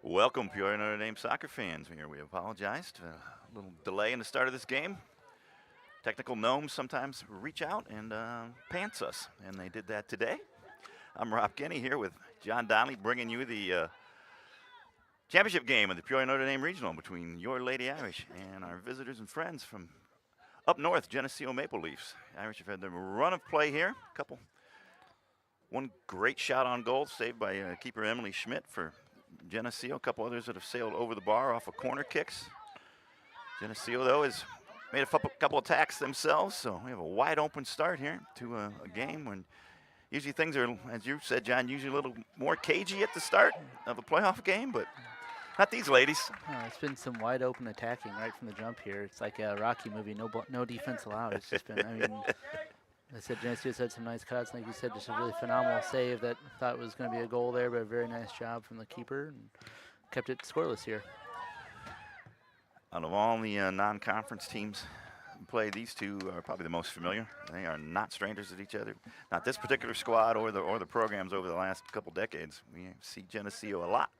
Welcome, Peoria Notre Dame soccer fans. We apologized for a little delay in the start of this game. Technical gnomes sometimes reach out and pants us, and they did that today. I'm Rob Kenny here with John Donnelly, bringing you the championship game of the Peoria Notre Dame Regional between your Lady Irish and our visitors and friends from up north, Geneseo Maple Leafs. Irish have had their run of play here. One great shot on goal, saved by keeper Emily Schmidt for Geneseo. A couple others that have sailed over the bar off of corner kicks. Geneseo, though, has made a couple attacks themselves, so we have a wide open start here to a game when usually things are, as you said, John, usually a little more cagey at the start of a playoff game, but not these ladies. It's been some wide open attacking right from the jump here. It's like a Rocky movie, no defense allowed. It's just been, I said Geneseo's had some nice cuts. Like you said, just a really phenomenal save that thought was going to be a goal there, but a very nice job from the keeper and kept it scoreless here. Out of all the non-conference teams play, these two are probably the most familiar. They are not strangers at each other. Not this particular squad or the programs over the last couple decades. We see Geneseo a lot.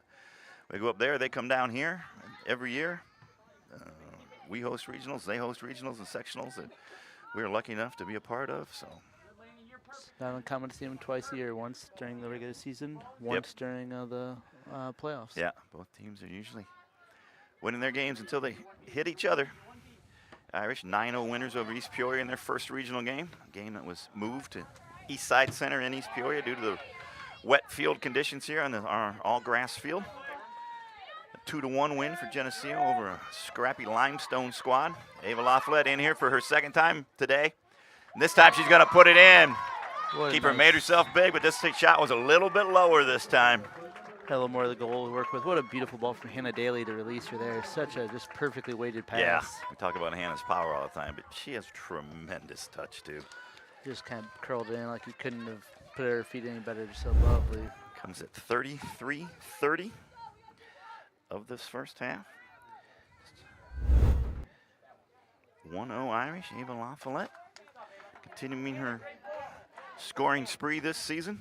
We go up there, they come down here every year. We host regionals, they host regionals and sectionals that we're lucky enough to be a part of. So it's not uncommon to see them twice a year, once during the regular season, once during the playoffs. Yeah, both teams are usually winning their games until they hit each other. Irish 9-0 winners over East Peoria in their first regional game, a game that was moved to East Side Center in East Peoria due to the wet field conditions here on our all-grass field. A 2-1 win for Geneseo over a scrappy limestone squad. Ava Laflette in here for her second time today. And this time she's going to put it in. Keeper made herself big, but this shot was a little bit lower this time. Had a little more of the goal to work with. What a beautiful ball from Hannah Daly to release her there. Such a just perfectly weighted pass. Yeah, we talk about Hannah's power all the time, but she has tremendous touch too. Just kind of curled it in like you couldn't have put her feet any better. Just so lovely. Comes at 33-30 of this first half. 1-0 Irish, Ava LaFollette continuing her scoring spree this season.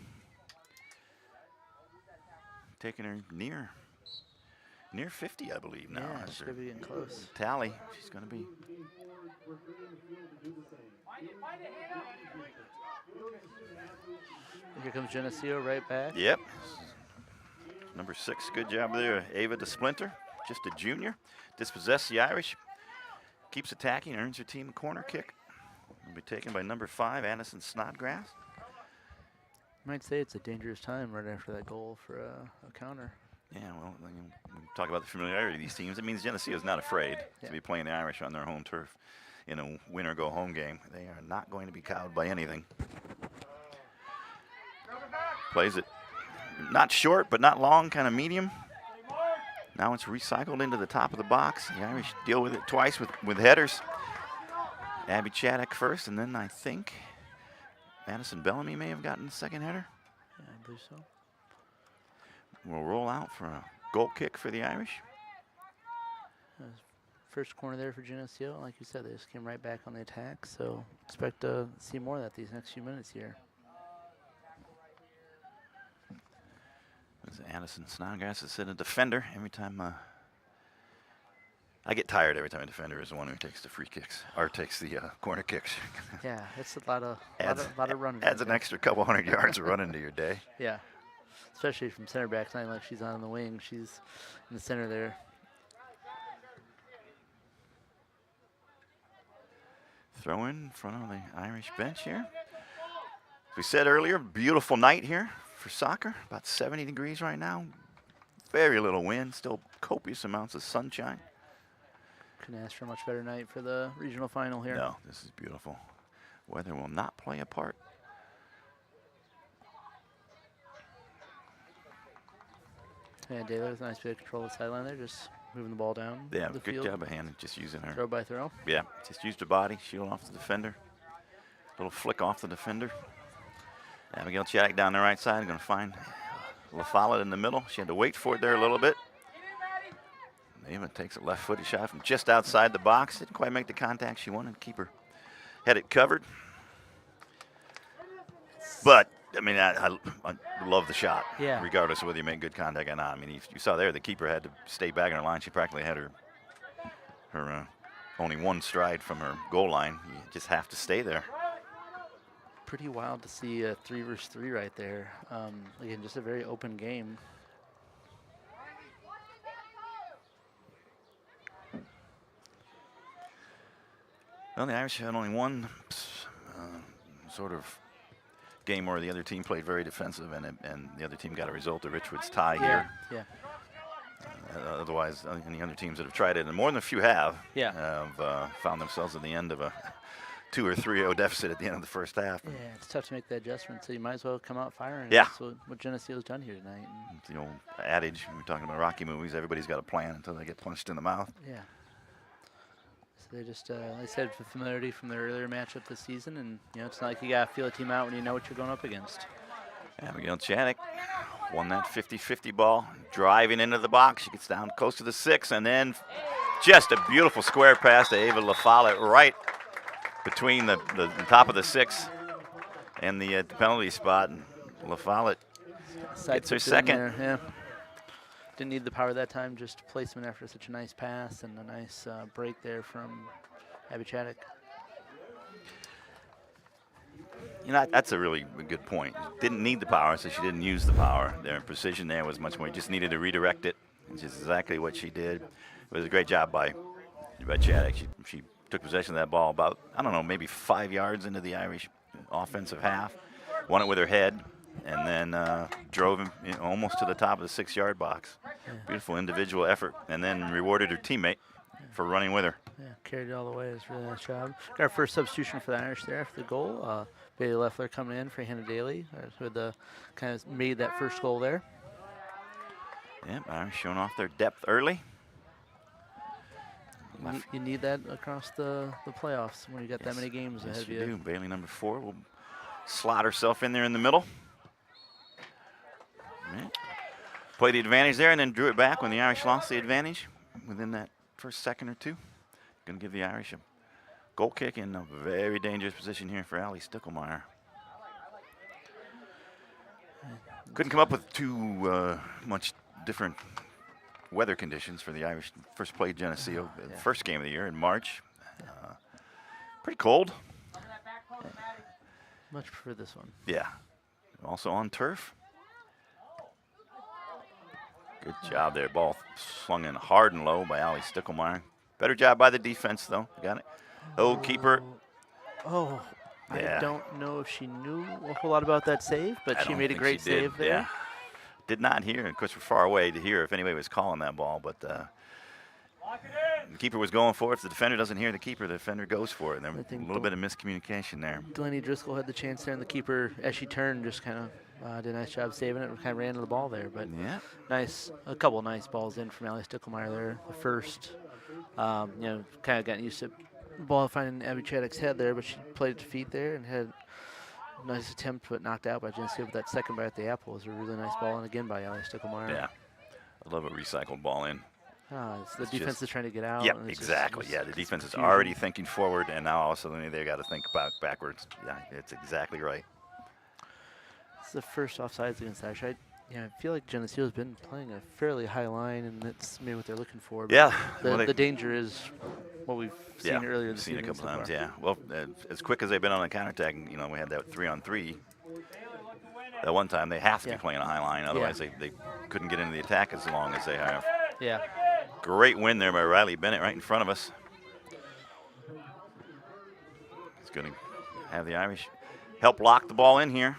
Taking her near 50, I believe, now. Yeah, she's going to be getting close. Tally, she's going to be. Here comes Geneseo right back. Yep. Number 6, good job there, Ava DeSplinter, just a junior. Dispossessed the Irish, keeps attacking, earns her team a corner kick. Will be taken by number 5, Addison Snodgrass. Might say it's a dangerous time right after that goal for a counter. Yeah, well, when we talk about the familiarity of these teams, it means Geneseo is not afraid to be playing the Irish on their home turf in a win-or-go-home game. They are not going to be cowed by anything. Plays it not short, but not long, kind of medium. Now it's recycled into the top of the box. The Irish deal with it twice with headers. Abby Chaddock first, and then I think Madison Bellamy may have gotten the second header. Yeah, I believe so. We'll roll out for a goal kick for the Irish. First corner there for Geneseo. Like you said, they just came right back on the attack, so expect to see more of that these next few minutes here. Addison Snodgrass is a defender every time. I get tired every time a defender is the one who takes the free kicks or takes the corner kicks. Yeah, it's a lot of running. Adds an extra couple hundred yards of running to your day. Yeah, especially from center back. It's not like she's on the wing; she's in the center there. Throw in front of the Irish bench here. As we said earlier, beautiful night here for soccer. About 70 degrees right now. Very little wind. Still copious amounts of sunshine. Couldn't ask for a much better night for the regional final here. No, this is beautiful. Weather will not play a part. Yeah, Daly with a nice bit of control of the sideline there, just moving the ball down. Yeah, the good field. job of Hannah, just using her. Throw by throw. Yeah, just used her body, shield off the defender. Little flick off the defender. Abigail Chaddock down the right side, going to find LaFollette in the middle. She had to wait for it there a little bit. Ava takes a left-footed shot from just outside the box. Didn't quite make the contact she wanted. Keeper had it covered. But I mean, I love the shot. Yeah. Regardless of whether you make good contact or not. I mean, you saw there the keeper had to stay back in her line. She practically had her only one stride from her goal line. You just have to stay there. Pretty wild to see a 3 versus 3 right there. Again, just a very open game. Well, the Irish had only one sort of game where the other team played very defensive, and the other team got a result. The Richwoods tie here. Yeah. Otherwise, any other teams that have tried it, and more than a few have, Yeah. have found themselves at the end of a 2 or 3-0 deficit at the end of the first half. Yeah, it's tough to make that adjustment, so you might as well come out firing. Yeah. That's what Geneseo's done here tonight. And The old adage, we're talking about Rocky movies, everybody's got a plan until they get punched in the mouth. yeah. So they just, they said for familiarity from their earlier matchup this season, and it's not like you got to feel a team out when you know what you're going up against. Abigail Chaddick won that 50-50 ball, driving into the box. She gets down close to the 6, and then just a beautiful square pass to Ava LaFollette right between the top of the 6 and the penalty spot. And LaFollette gets her second. There, yeah. Didn't need the power that time, just placement after such a nice pass and a nice break there from Abby Chaddick. That's a really good point. Didn't need the power, so she didn't use the power. Their precision there was much more. Just needed to redirect it, which is exactly what she did. It was a great job by Chaddick. She took possession of that ball about, I don't know, maybe 5 yards into the Irish offensive half, won it with her head, and then drove him almost to the top of the 6-yard box. Yeah. Beautiful individual effort, and then rewarded her teammate for running with her. Yeah, carried it all the way. It was a really nice job. Got our first substitution for the Irish there after the goal. Bailey Leffler coming in for Hannah Daly, who had kind of made that first goal there. Yep, Irish showing off their depth early. You need that across the playoffs when you got that many games ahead of you. Do. Bailey, number 4, will slot herself in there in the middle. Right. Play the advantage there and then drew it back when the Irish lost the advantage within that first second or two. Going to give the Irish a goal kick in a very dangerous position here for Allie Stickelmeyer. Couldn't come up with too much different weather conditions for the Irish. First played Geneseo, first game of the year in March. Pretty cold. Much prefer this one. Yeah. Also on turf. Good job there. Ball swung in hard and low by Allie Stickelmeyer. Better job by the defense, though. Got it. Oh, keeper. Oh, Yeah. I don't know if she knew a whole lot about that save, but I she don't made a think great she did. save there. Yeah. Did not hear. Of course, we're far away to hear if anybody was calling that ball, but the keeper was going for it. If the defender doesn't hear the keeper, the defender goes for it. And there was a little bit of miscommunication there. Delaney Driscoll had the chance there, and the keeper, as she turned, just kind of did a nice job saving it and kind of ran into the ball there. But a couple of nice balls in from Allie Stickelmeyer there. The first, kind of got used to the ball finding Abby Chaddick's head there, but she played it to feet there and had a nice attempt, but knocked out by Geneseo. But that second bite at the apple was a really nice ball, and again by Allie Stickelmeyer. Yeah. I love a recycled ball in. The defense is trying to get out. Yep, and it's exactly. just The defense is confusion. already thinking forward, and now all of a sudden they've got to think backwards. Yeah, it's exactly right. It's the first offsides against Irish. I feel like Geneseo's been playing a fairly high line, and that's maybe what they're looking for. But Yeah. the danger is what we've seen earlier this seen season. a couple so times, far. yeah. Well, as quick as they've been on the counterattack, we had that 3-on-3. That one time they have to be playing a high line, otherwise they couldn't get into the attack as long as they have. Yeah. Great win there by Riley Bennett right in front of us. He's going to have the Irish help lock the ball in here.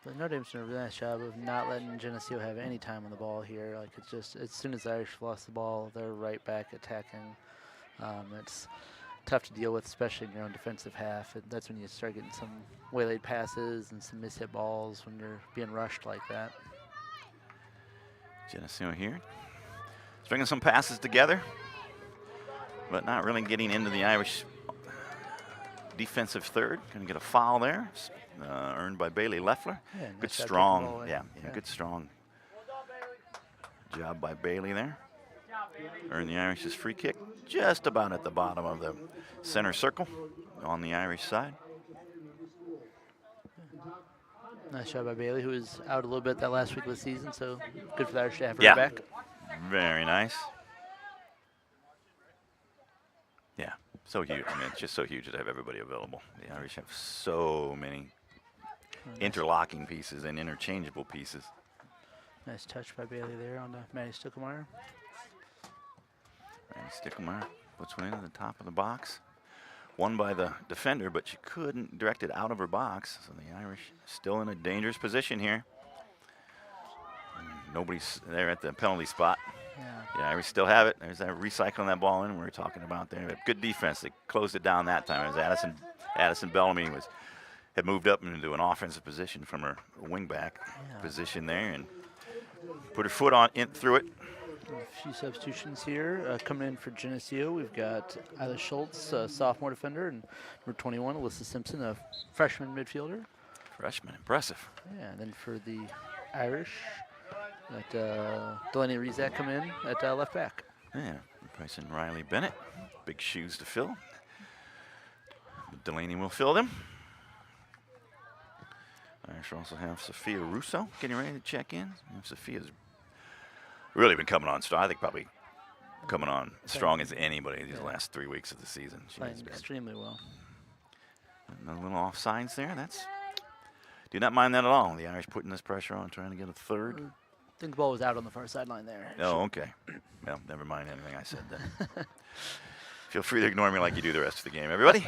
But Notre Dame's done a really nice job of not letting Geneseo have any time on the ball here. Like, it's just, as soon as the Irish lost the ball, they're right back attacking. It's tough to deal with, especially in your own defensive half. That's when you start getting some waylaid passes and some mishit balls when you're being rushed like that. Geneseo here. Stringing some passes together, but not really getting into the Irish defensive third. Going to get a foul there, earned by Bailey Leffler. Yeah, Good nice job strong, taking the ball in. good strong job by Bailey there. Earned the Irish's free kick just about at the bottom of the center circle on the Irish side. Nice job by Bailey, who was out a little bit that last week of the season, so good for the Irish to have her Yeah. back. Very nice. Yeah, so huge. I mean, it's just so huge to have everybody available. The Irish have so many interlocking pieces and interchangeable pieces. Nice touch by Bailey there on Maddie Stuckelmeyer. Randy Sticklemeyer puts one into the top of the box. Won by the defender, but she couldn't direct it out of her box. So the Irish still in a dangerous position here. Nobody's there at the penalty spot. Yeah. The Irish still have it. There's that recycling that ball in we were talking about there. Good defense. They closed it down that time. As Addison Bellamy had moved up into an offensive position from her wingback position there and put her foot on in through it. A few substitutions here. Coming in for Geneseo, we've got Isla Schultz, a sophomore defender, and number 21, Alyssa Simpson, a freshman midfielder. Freshman, impressive. Yeah, and then for the Irish, got Delaney Rizak come in at left back. Yeah, replacing Riley Bennett. Big shoes to fill. But Delaney will fill them. Irish also have Sophia Russo getting ready to check in. And Sophia's really been coming on strong. I think probably coming on strong as anybody these last 3 weeks of the season. Playing extremely well. And a little offsides there. Do not mind that at all. The Irish putting this pressure on, trying to get a third. I think the ball was out on the far sideline there. Oh, okay. Well, never mind anything I said then. Feel free to ignore me like you do the rest of the game, everybody.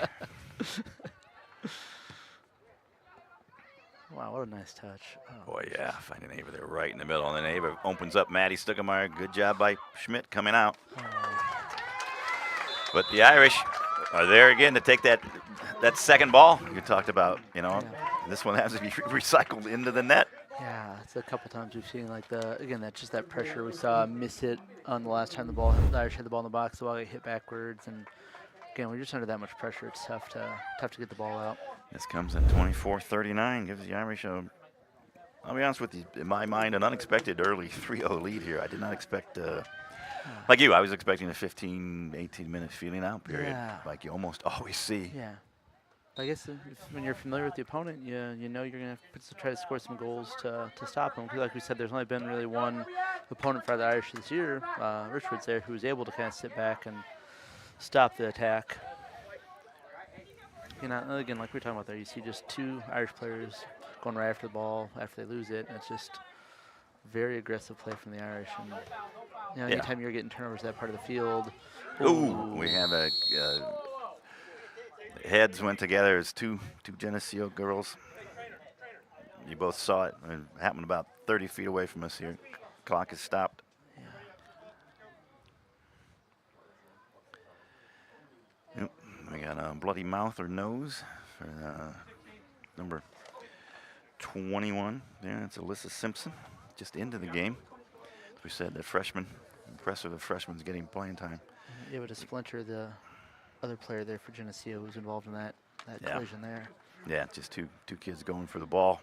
Wow, what a nice touch. Oh, Boy, yeah, finding Ava there right in the middle. And then Ava opens up Maddie Stuckelmeyer. Good job by Schmidt coming out. But the Irish are there again to take that second ball you talked about. You know, this one has to be recycled into the net. Yeah, it's a couple times we've seen like that pressure we saw miss hit on the last time the Irish had the ball in the box. The ball got hit backwards, and again we're just under that much pressure. It's tough to get the ball out. This comes at 24-39, gives the Irish I'll be honest with you, in my mind, an unexpected early 3-0 lead here. I did not expect, like you, I was expecting a 15, 18-minute feeling out period, like you almost always see. Yeah. I guess when you're familiar with the opponent, you know you're going to try to score some goals to stop them. Because like we said, there's only been really one opponent for the Irish this year, Richards there, who was able to kind of sit back and stop the attack. You know, again, like we were talking about there, you see just two Irish players going right after the ball after they lose it. And it's just very aggressive play from the Irish. And you know, anytime you're getting turnovers that part of the field. Ooh, we have a heads went together as two Geneseo girls. You both saw it. It happened about 30 feet away from us here. Clock is stopped. Yep. We got a bloody mouth or nose for number 21 there. That's Alyssa Simpson, just into the game. As we said, the freshman, impressive the freshman's getting playing time. Able to splinter the other player there for Geneseo who's involved in that collision there. Yeah, just two kids going for the ball.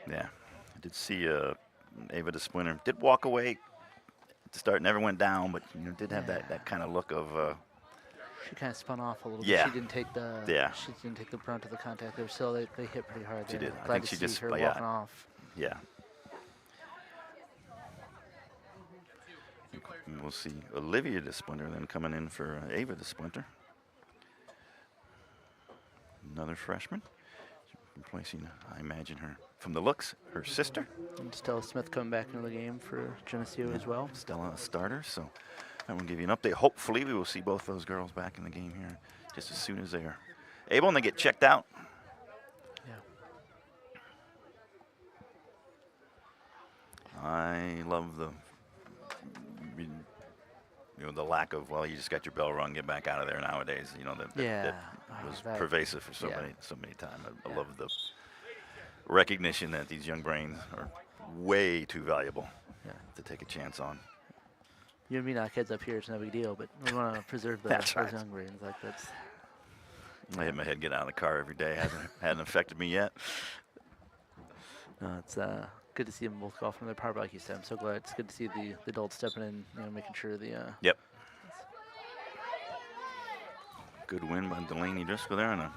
Yeah, I did see Ava de Splinter did walk away to start, never went down, but you know did have that kind of look of. She kind of spun off a little bit. She didn't take the she didn't take the brunt of the contact there. Still, they hit pretty hard there. She did. Glad I think to she see just her walking off. Yeah. We'll see Olivia de Splinter then coming in for Ava de Splinter. Another freshman. Replacing, I imagine her, from the looks, her sister. And Stella Smith coming back into the game for Geneseo as well. Stella a starter, so I will give you an update. Hopefully we will see both those girls back in the game here just as soon as they are able and they get checked out. Yeah. I love the the lack of, well, you just got your bell rung, get back out of there nowadays. You know, that was pervasive for so many times. I love the recognition that these young brains are way too valuable to take a chance on. You and me knock heads up here, it's no big deal, but we want to preserve those young brains. Like that's. I hit my head, get out of the car every day. Hasn't affected me yet. No, it's good to see them both go off from their power. Like you said, I'm so glad. It's good to see the adults stepping in, making sure the. Yep. Good win by Delaney Driscoll there on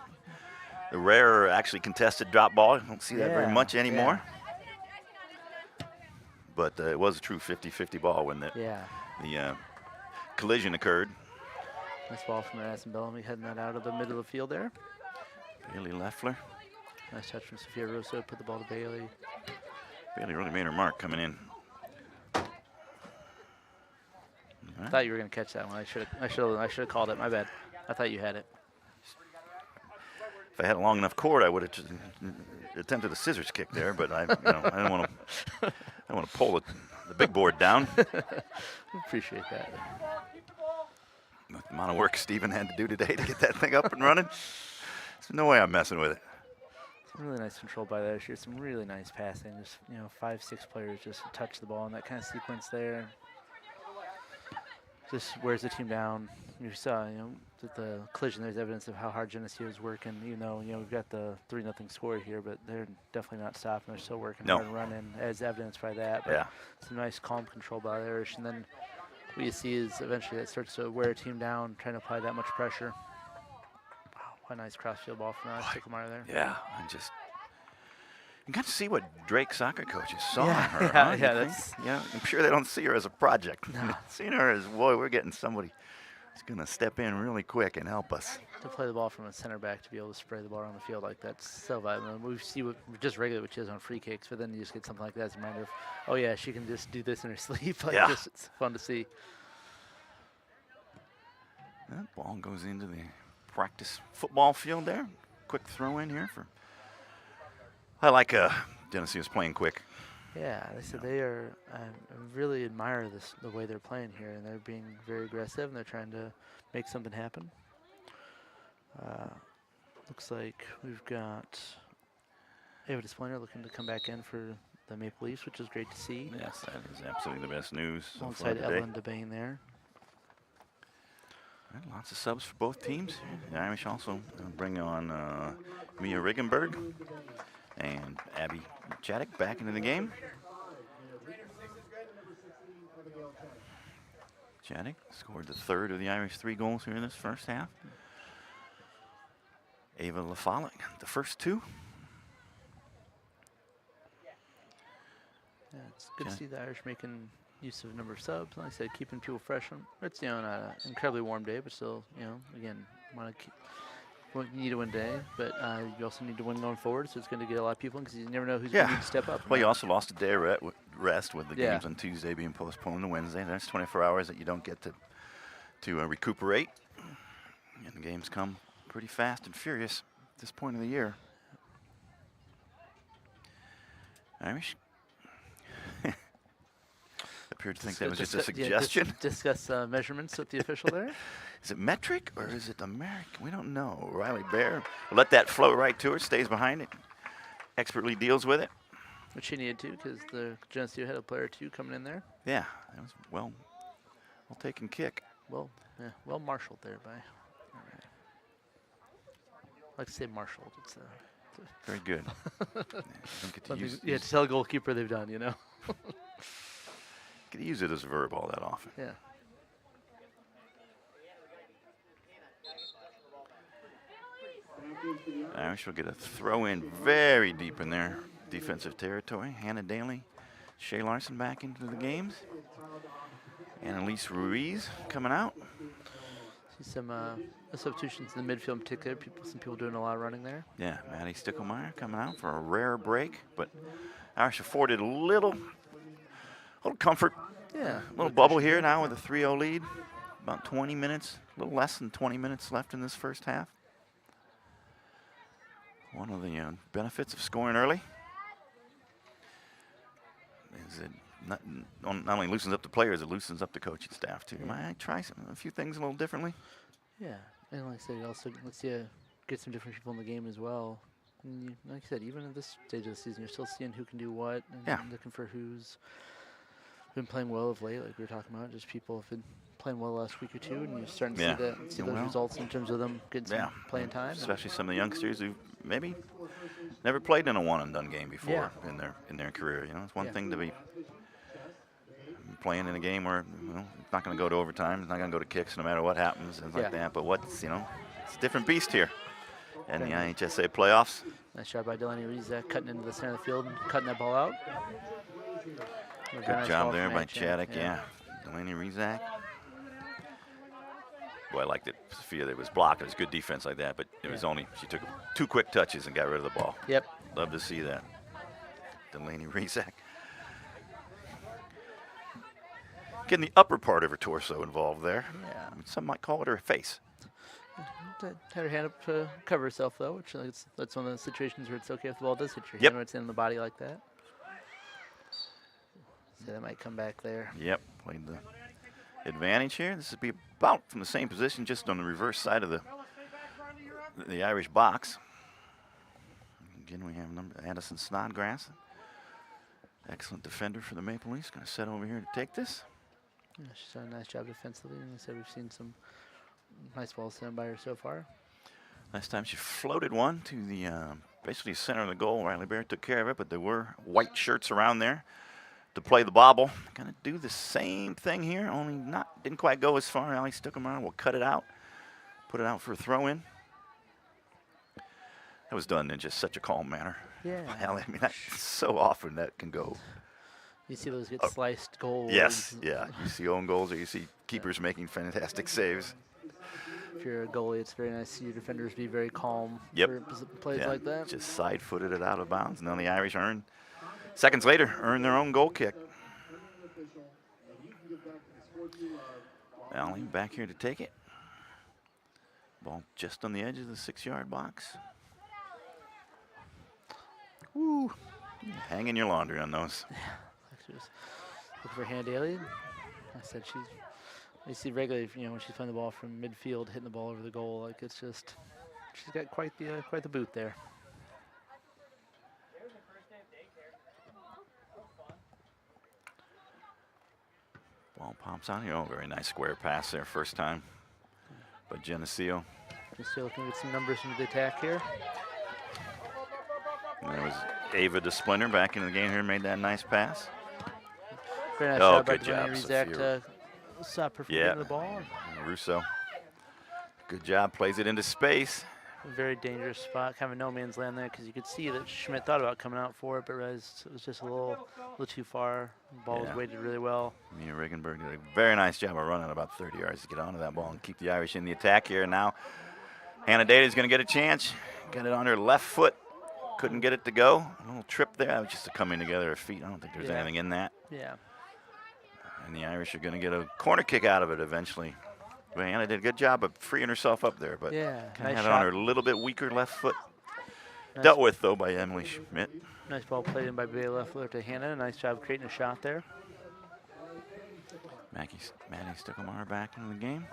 the rare, actually contested drop ball. You don't see that very much anymore. But it was a true 50-50 ball when the collision occurred. Nice ball from Madison Bellamy, heading that out of the middle of the field there. Bailey Leffler. Nice touch from Sophia Russo, put the ball to Bailey. Bailey really made her mark coming in. I thought you were going to catch that one. I should have called it. My bad. I thought you had it. If I had a long enough cord, I would have attempted a scissors kick there, but I didn't want to pull the big board down. Appreciate that. With the amount of work Steven had to do today to get that thing up and running, there's no way I'm messing with it. Some really nice control by there. She had some really nice passing. Just 5, 6 players just touch the ball in that kind of sequence there. Just wears the team down. You saw, that the collision. There's evidence of how hard Geneseo is working. Even though we've got the 3-0 score here, but they're definitely not stopping. They're still working hard and running, as evidenced by that. But some nice calm control by there. And then what you see is eventually that starts to wear a team down, trying to apply that much pressure. Wow, what a nice crossfield ball from Sticklemeyer there. Yeah, you got to see what Drake soccer coaches saw in her. I'm sure they don't see her as a project. No. Seeing her as, boy, we're getting somebody who's going to step in really quick and help us. To play the ball from a center back, to be able to spray the ball around the field like that's so vital. We see just regularly what she does on free kicks, but then you just get something like that as a reminder of, oh yeah, she can just do this in her sleep. It's fun to see. That ball goes into the practice football field there. Quick throw in here for. I like Geneseo's playing quick. Yeah, they said they are. I really admire the way they're playing here, and they're being very aggressive, and they're trying to make something happen. Looks like we've got Ava Desplinter looking to come back in for the Maple Leafs, which is great to see. Yes, that is absolutely the best news. Alongside Ellen DeBain there. Right, lots of subs for both teams. The Irish also bring on Mia Riggenberg and Abby Chaddick back into the game. Chaddick scored the third of the Irish 3 goals here in this first half. Ava LaFollette, the first 2. Yeah, it's good to see the Irish making use of a number of subs. Like I said, keeping people fresh. It's on an incredibly warm day, but still, again, you need to win day, but you also need to win going forward. So it's going to get a lot of people in because you never know who's going to need to step up. Well, you also lost a day rest with the games on Tuesday being postponed to Wednesday. That's 24 hours that you don't get to recuperate. And the games come pretty fast and furious at this point of the year. Irish appeared to think that was just a suggestion. Discuss measurements with the official there. Is it metric or is it American? We don't know. Riley Bear let that flow right to her, stays behind it, expertly deals with it. Which she needed to because the Geneseo had a player or 2 coming in there. Yeah, that was well taken kick. Well marshaled there by. I like to say marshaled. It's very good. To tell a goalkeeper they've done, Could use it as a verb all that often. Yeah. Irish will get a throw in very deep in their defensive territory. Hannah Daly, Shay Larson back into the games. Annalise Ruiz coming out. See some substitutions in the midfield in particular. Some people doing a lot of running there. Yeah, Maddie Sticklemeyer coming out for a rare break, but Irish afforded a little comfort. Yeah. A little bubble here now with a 3-0 lead. About 20 minutes, a little less than 20 minutes left in this first half. One of the benefits of scoring early is it not only loosens up the players, it loosens up the coaching staff too. Might I try a few things a little differently? Yeah, and like I said, also let's get some different people in the game as well. And like I said, even at this stage of the season, you're still seeing who can do what and looking for who's been playing well of late, like we were talking about. Just people have been playing well the last week or 2, and you're starting to see those results in terms of them getting some playing time. Especially some of the youngsters who maybe never played in a one-and-done game before in their career. It's one thing to be playing in a game where it's not going to go to overtime, it's not going to go to kicks no matter what happens, things like that. But It's a different beast here in the Okay. IHSA playoffs. Nice job by Delaney Rizak cutting into the center of the field and cutting that ball out. Good Nice job ball there from by Action. Chaddock, yeah. Delaney Rizak. Boy, I liked it, Sophia, that it was blocked. It was good defense like that, but it was only, she took 2 quick touches and got rid of the ball. Yep. Love to see that. Delaney Rizak. Getting the upper part of her torso involved there. Yeah. Some might call it her face. Had her hand up to cover herself, though, which that's one of the situations where it's okay if the ball does hit your Yep. hand when it's in the body like that. So that might come back there. Yep, played the advantage here. This would be about from the same position, just on the reverse side of the Irish box. Again, we have Addison Snodgrass. Excellent defender for the Maple Leafs. Going to set over here to take this. Yeah, she's done a nice job defensively. And I said we've seen some nice balls sent by her so far. Last time she floated one to the basically center of the goal. Riley Bear took care of it, but there were white shirts around there to play the bobble. Going to do the same thing here, only didn't quite go as far. Allie stuck him around. We'll cut it out, put it out for a throw-in. That was done in just such a calm manner. Yeah. Allie, I mean, that's so often that can go. You see those get sliced goals. Yes, yeah. You see own goals or you see keepers making fantastic saves. If you're a goalie, it's very nice to see your defenders be very calm Yep. for plays Yeah, like that. just side-footed it out of bounds. And then the Irish seconds later, earn their own goal kick. Allie back here to take it. Ball just on the edge of the 6-yard box. Woo. Hanging your laundry on those. She was looking for hand daily. I said you see regularly, when she's playing the ball from midfield, hitting the ball over the goal. Like it's just, she's got quite the boot there. Ball pops out here. Oh, very nice square pass there, first time by Geneseo. Just still looking at some numbers from the attack here. And there was Ava DeSplinter back into the game here, made that nice pass. Very nice Oh, job by good job, Delaney Sophia. Rizak to stop her from Yeah. getting the ball. Russo. Good job, plays it into space. Very dangerous spot, kind of no man's land there, because you could see that Schmidt thought about coming out for it, but realized it was just a little too far. The ball was weighted really well. Mia Regenberg did a very nice job of running about 30 yards to get onto that ball and keep the Irish in the attack here. And now Hannah Data's going to get a chance. Got it on her left foot. Couldn't get it to go. A little trip there. That was just a coming together of feet. I don't think there's anything in that. Yeah. And the Irish are going to get a corner kick out of it eventually. But Hannah did a good job of freeing herself up there. But Yeah, kind of nice had it shot. on her little bit weaker left foot. Nice, Dealt with, though, by Emily Schmidt. nice ball played in by Bailey Leffler to Hannah. Nice job creating a shot there. Maddie Stuckelmeyer back into the game.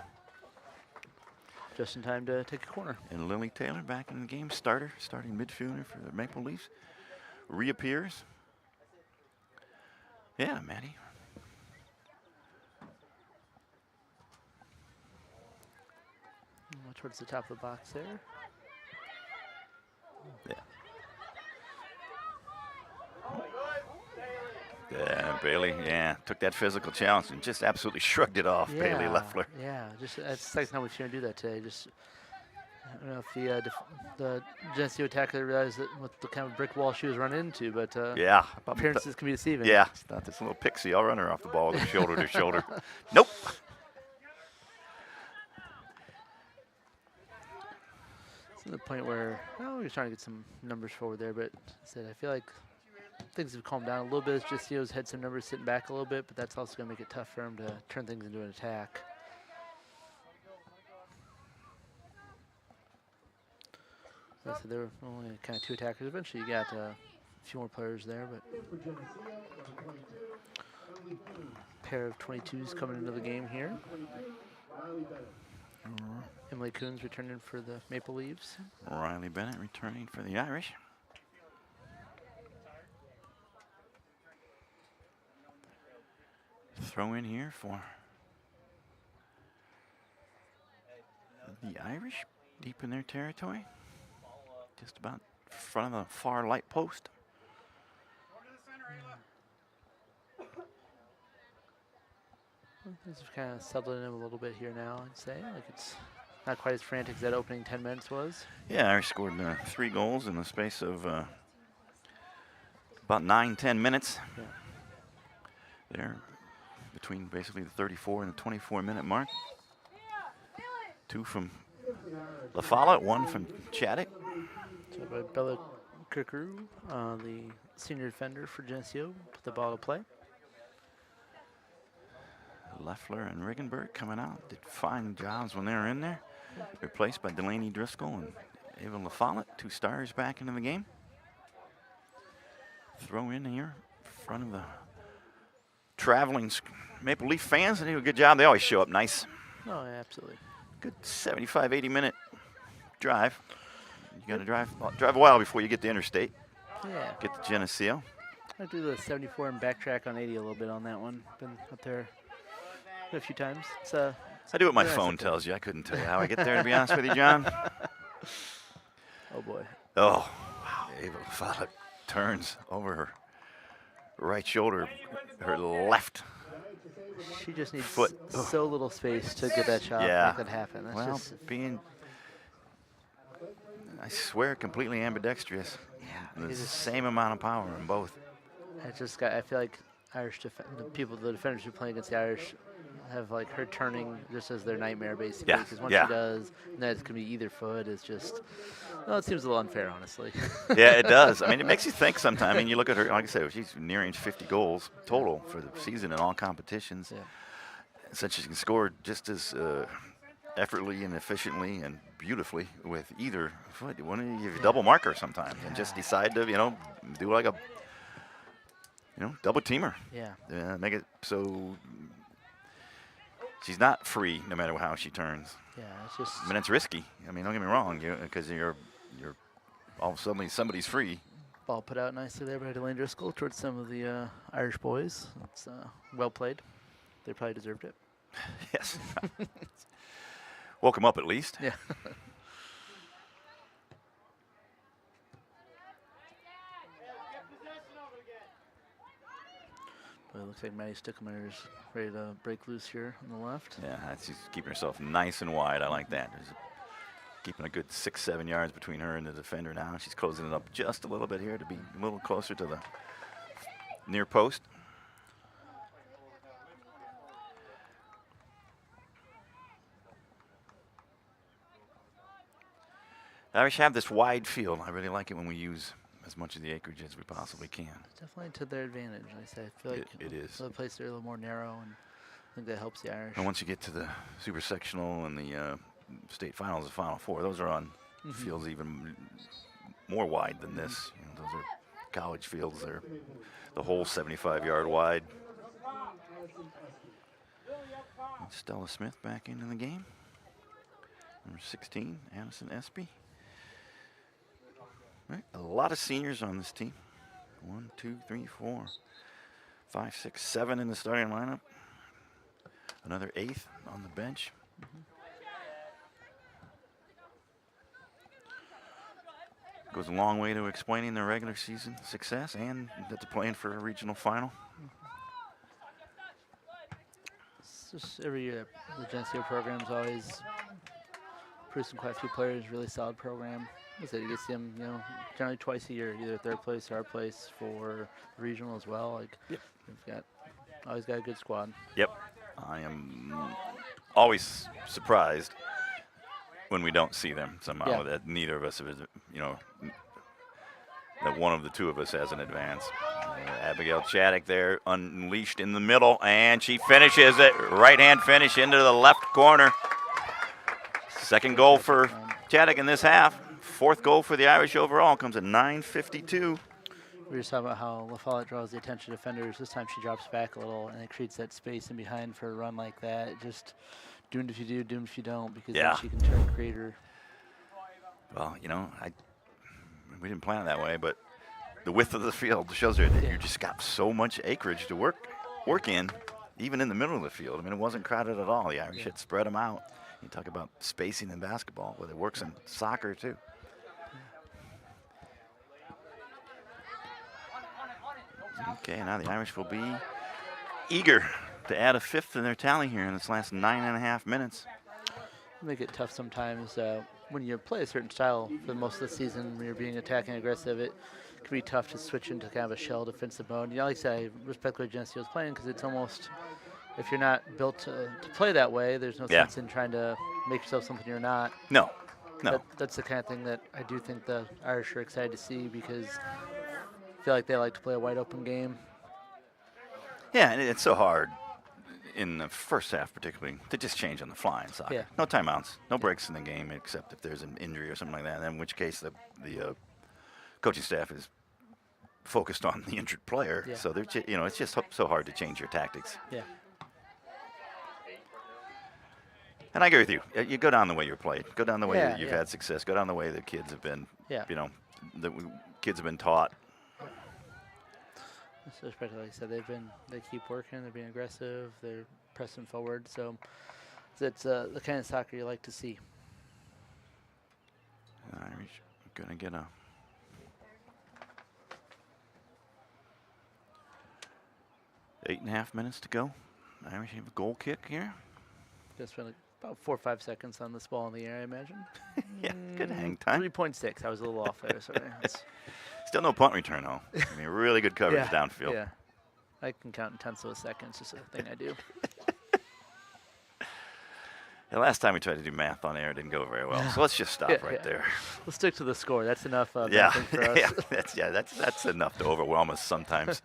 Just in time to take a corner. And Lily Taylor back in the game, starting midfielder for the Maple Leafs. Reappears. Yeah, Maddie. Towards the top of the box there. Yeah. Yeah, Bailey, took that physical challenge and just absolutely shrugged it off, Bailey Leffler. Yeah, just that's the second time we've seen her do that today. Just I don't know if the Geneseo attacker realized that what the kind of brick wall she was running into, but Yeah. appearances can be deceiving. Yeah, it's not this little pixie. I'll run her off the ball with her shoulder to shoulder. Nope. It's to the point where we're trying to get some numbers forward there, but I feel like things have calmed down a little bit. Geneseo's had some numbers sitting back a little bit, but that's also going to make it tough for him to turn things into an attack. So there were only kind of 2 attackers. Eventually, you got a few more players there, but pair of 22s coming into the game here. Emily Coons returning for the Maple Leafs. Riley Bennett returning for the Irish. Throw in here for the Irish, deep in their territory. Just about in front of the far light post. Things have kind of settled in a little bit here now, I'd say. Like it's not quite as frantic as that opening 10 minutes was. Yeah, Irish scored 3 goals in the space of about 9-10 minutes. Yeah. There, between basically the 34 and the 24-minute mark. 2 from LaFollette, 1 from Chaddock. So by Bella Kirkru, the senior defender for Geneseo, put the ball to play. Leffler and Riggenberg coming out, did fine jobs when they were in there. Replaced by Delaney Driscoll and Ava LaFollette, 2 stars back into the game. Throw in here in front of the traveling Maple Leaf fans. They do a good job. They always show up nice. Oh, yeah, absolutely. Good 75, 80-minute drive. You got to drive a while before you get to interstate. Yeah. Get to Geneseo. I do the 74 and backtrack on 80 a little bit on that one. Been up there a few times. It's I do what my nice phone up there. tells you. I couldn't tell you how I get there, to be honest with you, John. Oh, boy. Oh, wow. Ava LaFollette turns over her right shoulder, her left. She just needs Foot. so little space to get that shot Yeah. make that happen. That's Well, just, I swear, completely ambidextrous. yeah. There's the It is, same amount of power in both. I feel like the defenders who play against the Irish have like her turning just as their nightmare basically. Yeah, Because once yeah. she does, and that's gonna be either foot. It's just, well, it seems a little unfair, honestly. Yeah, it does. I mean, it makes you think sometimes. I mean, you look at her, like I said, she's nearing 50 goals total for the season in all competitions. Yeah. Since she can score just as effortlessly and efficiently and beautifully with either foot. You double marker sometimes and just decide to, do like a, double teamer. Yeah. Make it so she's not free no matter how she turns. Yeah. It's just. I mean, it's risky. I mean, don't get me wrong, because you're all of a sudden somebody's free. Ball put out nicely there by Delaney Driscoll towards some of the Irish boys. It's well played. They probably deserved it. Yes. Woke him up at least. Yeah. But it looks like Maddie Stickelmeyer's ready to break loose here on the left. Yeah, she's keeping herself nice and wide. I like that. Keeping a good 6-7 yards between her and the defender now. She's closing it up just a little bit here to be a little closer to the near post. The Irish have this wide field. I really like it when we use as much of the acreage as we possibly can. Definitely to their advantage. Like I say, I feel like It is. other places are a little more narrow, and I think that helps the Irish. And once you get to the super sectional and the state finals, the Final Four, those are on fields even more wide than this. Those are college fields. They're the whole 75-yard wide. And Stella Smith back into the game. Number 16, Addison Espy. Right, a lot of seniors on this team. 1, 2, 3, 4, 5, 6, 7 in the starting lineup. Another 8th on the bench. Goes a long way to explaining their regular season success and that they're playing for a regional final. It's just every year the Geneseo program's always producing quite a few players. Really solid program. Like I said, it gets them, generally twice a year, either third place or our place for the regional as well. Like, we've always got a good squad. Yep. I am always surprised when we don't see them somehow. Yeah. That neither of us, that one of the two of us has an advance. Abigail Chaddock there, unleashed in the middle, and she finishes it. Right-hand finish into the left corner. Second goal for Chaddock in this half. 4th goal for the Irish overall. Comes at 9:52. We were just talking about how LaFollette draws the attention of defenders. This time she drops back a little, and it creates that space in behind for a run like that. Just doomed if you do, doomed if you don't, because then she can turn creator. Well, we didn't plan it that way, but the width of the field shows her that you just got so much acreage to work in, even in the middle of the field. I mean, it wasn't crowded at all. The Irish had spread them out. You talk about spacing in basketball, but it works in soccer too. Okay, now the Irish will be eager to add a 5th in their tally here in this last 9.5 minutes. make it tough sometimes when you play a certain style for most of the season. When you're being attacking aggressive, it can be tough to switch into kind of a shell defensive mode. You know, like I said, I respect the way Geneseo is playing because it's almost, if you're not built to play that way, there's no Yeah. sense in trying to make yourself something you're not. No. No. That's the kind of thing that I do think the Irish are excited to see because I feel like they like to play a wide open game. Yeah, and it's so hard in the first half, particularly, to just change on the fly in soccer. Yeah. No timeouts, no breaks in the game, except if there's an injury or something like that. In which case, the coaching staff is focused on the injured player. Yeah. So it's just so hard to change your tactics. Yeah. And I agree with you. You go down the way you're played. Go down the way Yeah, that you've yeah. had success. Go down the way the kids have been. Yeah. The kids have been taught. So especially like I said, they keep working, they're being aggressive, they're pressing forward. So it's the kind of soccer you like to see. Irish gonna get a 8.5 minutes to go. Irish have a goal kick here. Just spent about 4 or 5 seconds on this ball in the air, I imagine. Yeah, good hang time. 3.6. I was a little off there. Sorry. Still no punt return though. I mean, really good coverage downfield. Yeah. I can count in tenths of a second. It's just a thing I do. The last time we tried to do math on air, it didn't go very well. So let's just stop right there. We'll stick to the score. That's enough. Yeah, for us. that's enough to overwhelm us sometimes.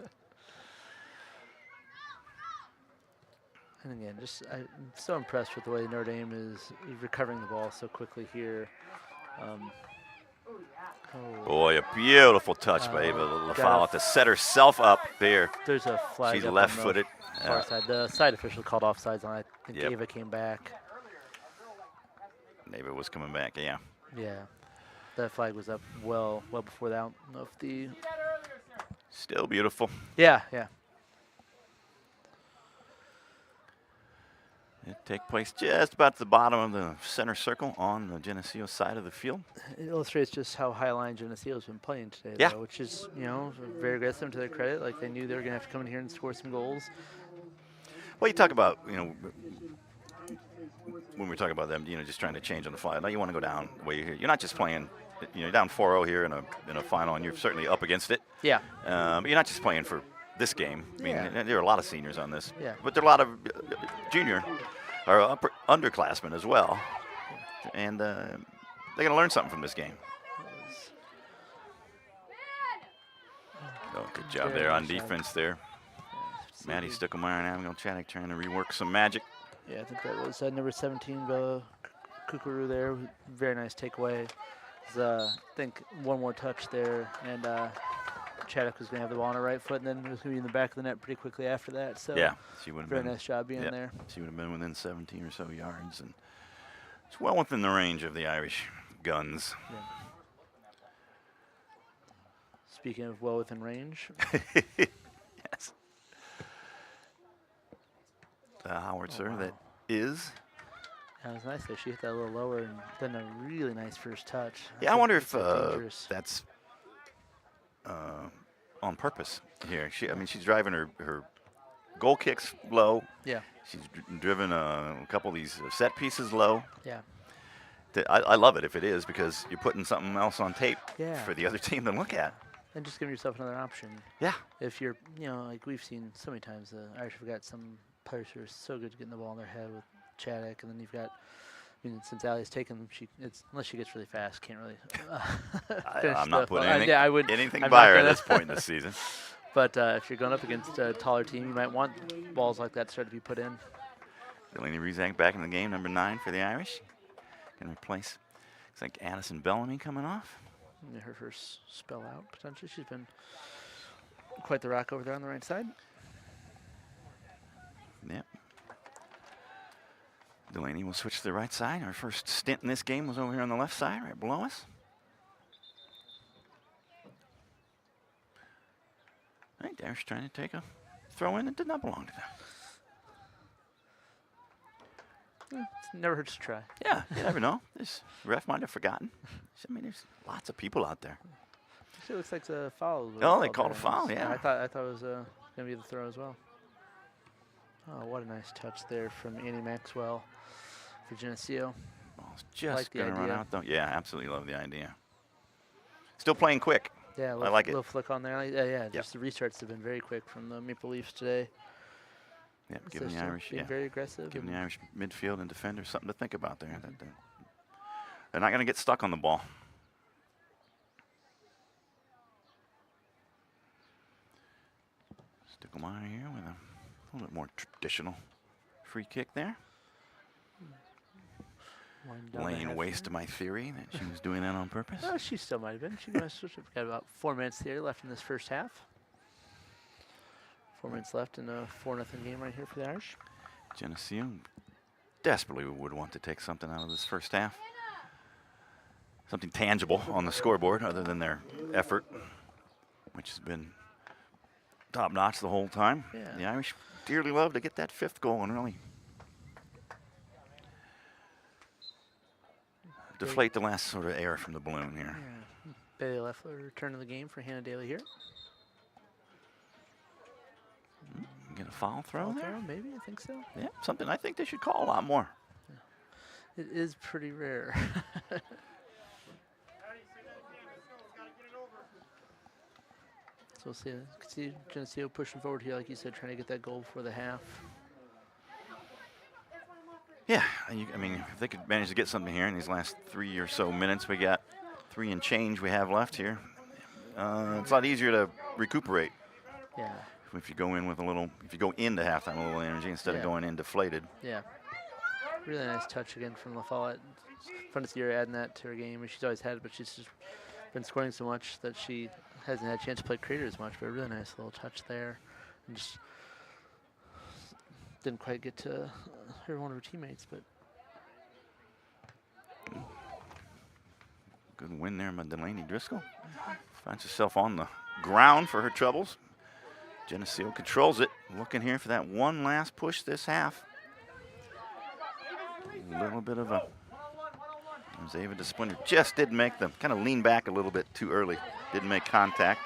And again, I'm so impressed with the way Notre Dame is recovering the ball so quickly here. Boy, a beautiful touch by Ava LaFollette to set herself up there. There's a flag. She's up left-footed. on the far side. The side official called offsides on it. I think Yep. Ava came back. Ava was coming back, yeah. Yeah, that flag was up well before that. I don't know if the. Still beautiful. Yeah. It take place just about at the bottom of the center circle on the Geneseo side of the field. It illustrates just how high line Geneseo's been playing today, Yeah. though, which is, very aggressive to their credit. Like, they knew they were going to have to come in here and score some goals. Well, you talk about, when we talk about them, just trying to change on the fly. Now you want to go down the way you're here. You're not just playing, you're down 4-0 here in a final, and you're certainly up against it. Yeah. But you're not just playing for this game. I mean, Yeah. there are a lot of seniors on this. Yeah. But there are a lot of junior or underclassmen as well. And they're going to learn something from this game. Oh, good job there on defense there. Maddie Stuckelmeyer and Abigail Chaddock trying to rework some magic. Yeah, I think that was number 17, Bella Kukuru there. Very nice takeaway. I think one more touch there, and Chaddock was going to have the ball on her right foot, and then it was going to be in the back of the net pretty quickly after that. So yeah, she would have very been. nice job being there. She would have been within 17 or so yards, and it's well within the range of the Irish guns. Yeah. Speaking of well within range. Yes. The howitzer that is. That was nice though. She hit that a little lower and then a really nice first touch. Yeah, I wonder if dangerous. that's on purpose here. She's driving her goal kicks low. Yeah. She's driven a couple of these set pieces low. Yeah. I love it if it is, because you're putting something else on tape Yeah. for the other team to look at. And just give yourself another option. Yeah. If you're, like we've seen so many times, the Irish have got some players who are so good at getting the ball in their head with Chaddock, and then you've got, since Allie's taken them, unless she gets really fast, can't really. I'm not putting anything I'm by not her at gonna. this point in the season. But if you're going up against a taller team, you might want balls like that to start to be put in. Delaney Rezak back in the game, number 9 for the Irish. Going to replace, looks like Addison Bellamy coming off. Her first spell out, potentially. She's been quite the rock over there on the right side. Yep. Delaney will switch to the right side. Our first stint in this game was over here on the left side, right below us. All right, Irish trying to take a throw in that did not belong to them. It never hurts to try. Yeah, you never know. This ref might have forgotten. There's lots of people out there. Actually, it looks like it's a foul. Oh, they called a foul, yeah. I thought it was going to be the throw as well. Oh, what a nice touch there from Annie Maxwell for Geneseo. Just like the going to run idea. out, though. Yeah, absolutely love the idea. Still playing quick. Yeah, I like it. little flick on there. Yeah, Yep. just the restarts have been very quick from the Maple Leafs today. Yep, So giving the still Irish, being very aggressive. giving the Irish midfield and defenders something to think about there. They're not going to get stuck on the ball. Sticklemeyer here with a little bit more traditional free kick there. Laying waste to my theory that she was doing that on purpose. Well, she still might have been. She must have got about 4 minutes here left in this first half. 4 minutes left in a 4-0 game right here for the Irish. Geneseo desperately would want to take something out of this first half. Something tangible on the scoreboard other than their effort, which has been top-notch the whole time. Yeah. The Irish dearly love to get that 5th goal and really deflate the last sort of air from the balloon here. Yeah. Bailey Leffler return to the game for Hannah Daly here. Get a foul throw there? Maybe, I think so. Yeah, something I think they should call a lot more. It is pretty rare. So we'll see Geneseo pushing forward here, like you said, trying to get that goal before the half. Yeah, I mean, if they could manage to get something here in these last 3 or so minutes, we got 3 and change we have left here. It's a lot easier to recuperate. Yeah. If you go in with a little, if you go into halftime with a little energy instead of going in deflated. Yeah. Really nice touch again from La Follette. Fun to see her adding that to her game. She's always had it, but she's just been scoring so much that she hasn't had a chance to play creator as much. But a really nice little touch there. And just didn't quite get to her one of her teammates, but good win there by Delaney Driscoll. Finds herself on the ground for her troubles. Geneseo controls it. Looking here for that one last push this half. A little bit of a Zava DeSplinter just didn't make them. Kind of leaned back a little bit too early. Didn't make contact.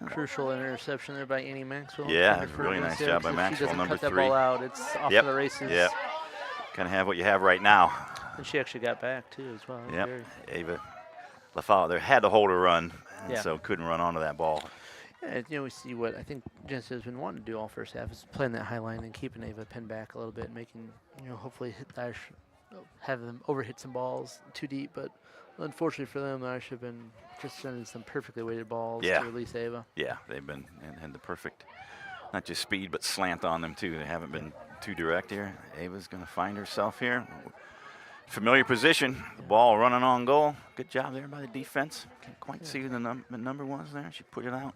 Crucial interception there by Annie Maxwell. Yeah, really nice job by Maxwell, number 3. She doesn't cut that ball out. It's off to the races. Yep. Kind of have what you have right now. And she actually got back too as well. Yep. Ava LaFollette there had to hold her run, and Yeah. so couldn't run onto that ball. Yeah, we see what I think Geneseo's been wanting to do all first half is playing that high line and keeping Ava pinned back a little bit, making, hopefully hit the Irish, have them overhit some balls too deep. But unfortunately for them, the Irish have been just sending some perfectly weighted balls to release Ava. Yeah, they've been and had the perfect, not just speed, but slant on them too. They haven't been too direct here. Ava's going to find herself here. Familiar position, the ball running on goal. Good job there by the defense. Can't quite see who the number was there. She put it out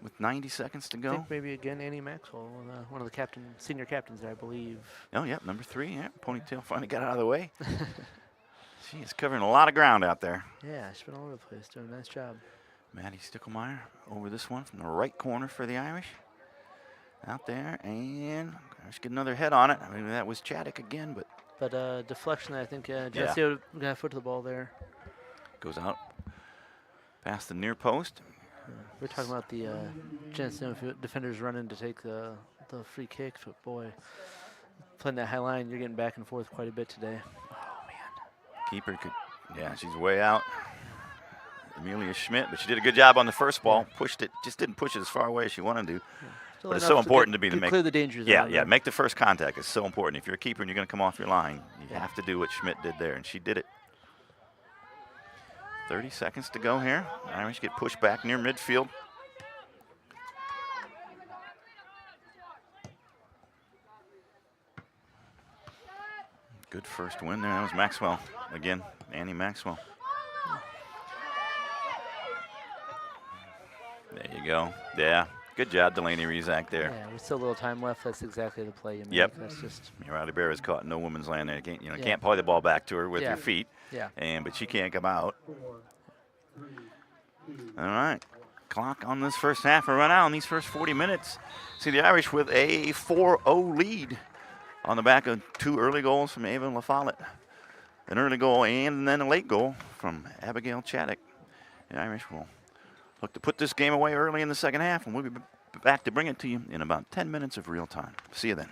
with 90 seconds to go. I think maybe again Annie Maxwell, one of the senior captains there, I believe. Oh, yeah, number 3. Yeah, ponytail finally got out of the way. She is covering a lot of ground out there. Yeah, she's been all over the place, doing a nice job. Maddie Sticklemeyer over this one from the right corner for the Irish. Out there, and Irish get another head on it. I mean, that was Chaddock again, but deflection, I think Geneseo got a foot to the ball there. Goes out past the near post. We're talking about the Geneseo defenders running to take the free kick, but boy, playing that high line, you're getting back and forth quite a bit today. Oh, man. Keeper could, she's way out. Amelia Schmidt, but she did a good job on the first ball. Pushed it, just didn't push it as far away as she wanted to. But it's so important to make clear the danger zone. Make the first contact. It's so important. If you're a keeper and you're going to come off your line, you have to do what Schmidt did there, and she did it. 30 seconds to go here. Irish get pushed back near midfield. Good first win there. That was Maxwell again, Annie Maxwell. There you go. Yeah. Good job, Delaney Rezac there. Yeah, with still a little time left, that's exactly the play you make. Yep. That's just. Riley Bear is caught in no woman's land there. Can't play the ball back to her with your feet. Yeah. But she can't come out. All right. Clock on this first half will run out in these first 40 minutes. See the Irish with a 4-0 lead on the back of 2 early goals from Ava LaFollette. An early goal and then a late goal from Abigail Chaddock. The Irish will look to put this game away early in the second half, and we'll be back to bring it to you in about 10 minutes of real time. See you then.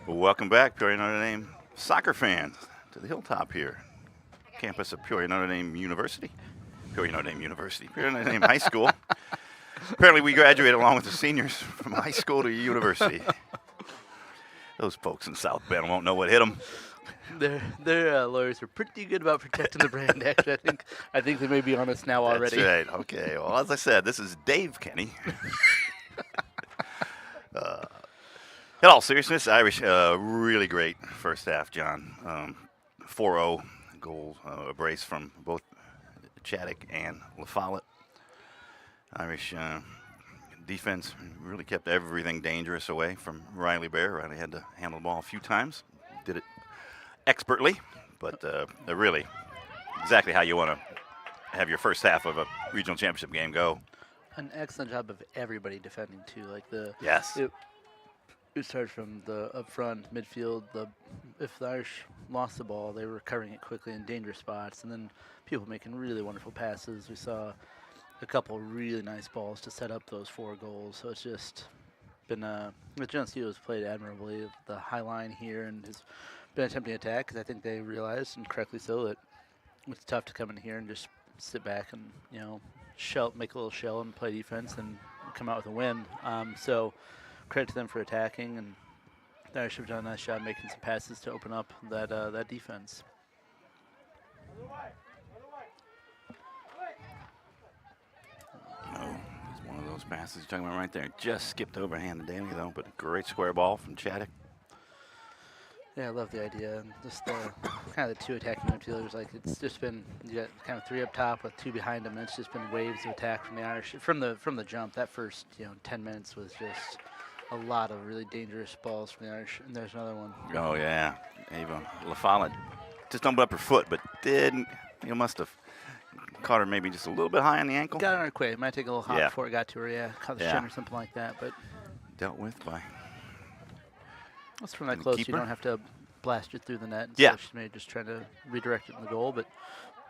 Welcome back, Peoria Notre Dame soccer fans, to the hilltop here, campus of Peoria Notre Dame University. Peoria Notre Dame University, Peoria Notre Dame High School. Apparently, we graduated along with the seniors from high school to university. Those folks in South Bend won't know what hit them. Their lawyers are pretty good about protecting the brand. Actually, I think they may be on us now already. That's right. Okay. Well, as I said, this is Dave Kenny. In all seriousness, Irish, really great first half, John. 4-0 goal, a brace from both Chaddock and LaFollette. Irish defense really kept everything dangerous away from Riley Bear. Riley had to handle the ball a few times. Did it expertly, but really exactly how you want to have your first half of a regional championship game go. An excellent job of everybody defending too. Like Yes. It started from the up front, midfield. If the Irish lost the ball, they were covering it quickly in dangerous spots, and then people making really wonderful passes. We saw a couple really nice balls to set up those 4 goals. So it's just been Geneseo has played admirably. The high line here and has been attempting to attack because I think they realized, and correctly so, that it's tough to come in here and just sit back and make a little shell and play defense and come out with a win. So credit to them for attacking, and the Irish have done a nice job making some passes to open up that defense. Oh, it's one of those passes you're talking about right there. Just skipped overhand to Daly, though, but a great square ball from Chaddock. Yeah, I love the idea. And just the kind of the 2 attacking midfielders. Like, it's just been, you got kind of 3 up top with 2 behind them, and it's just been waves of attack from the Irish from the jump. That first 10 minutes was just a lot of really dangerous balls from the Irish. And there's another one. Oh, yeah. Ava LaFollette just stumbled up her foot, but didn't. You must have caught her maybe just a little bit high on the ankle. Got on her quick. It might take a little hop Yeah. before it got to her. Yeah, caught the shin or something like that. But dealt with by. that's from that the close. keeper. You don't have to blast it through the net. Yeah. So she's maybe just trying to redirect it in the goal, but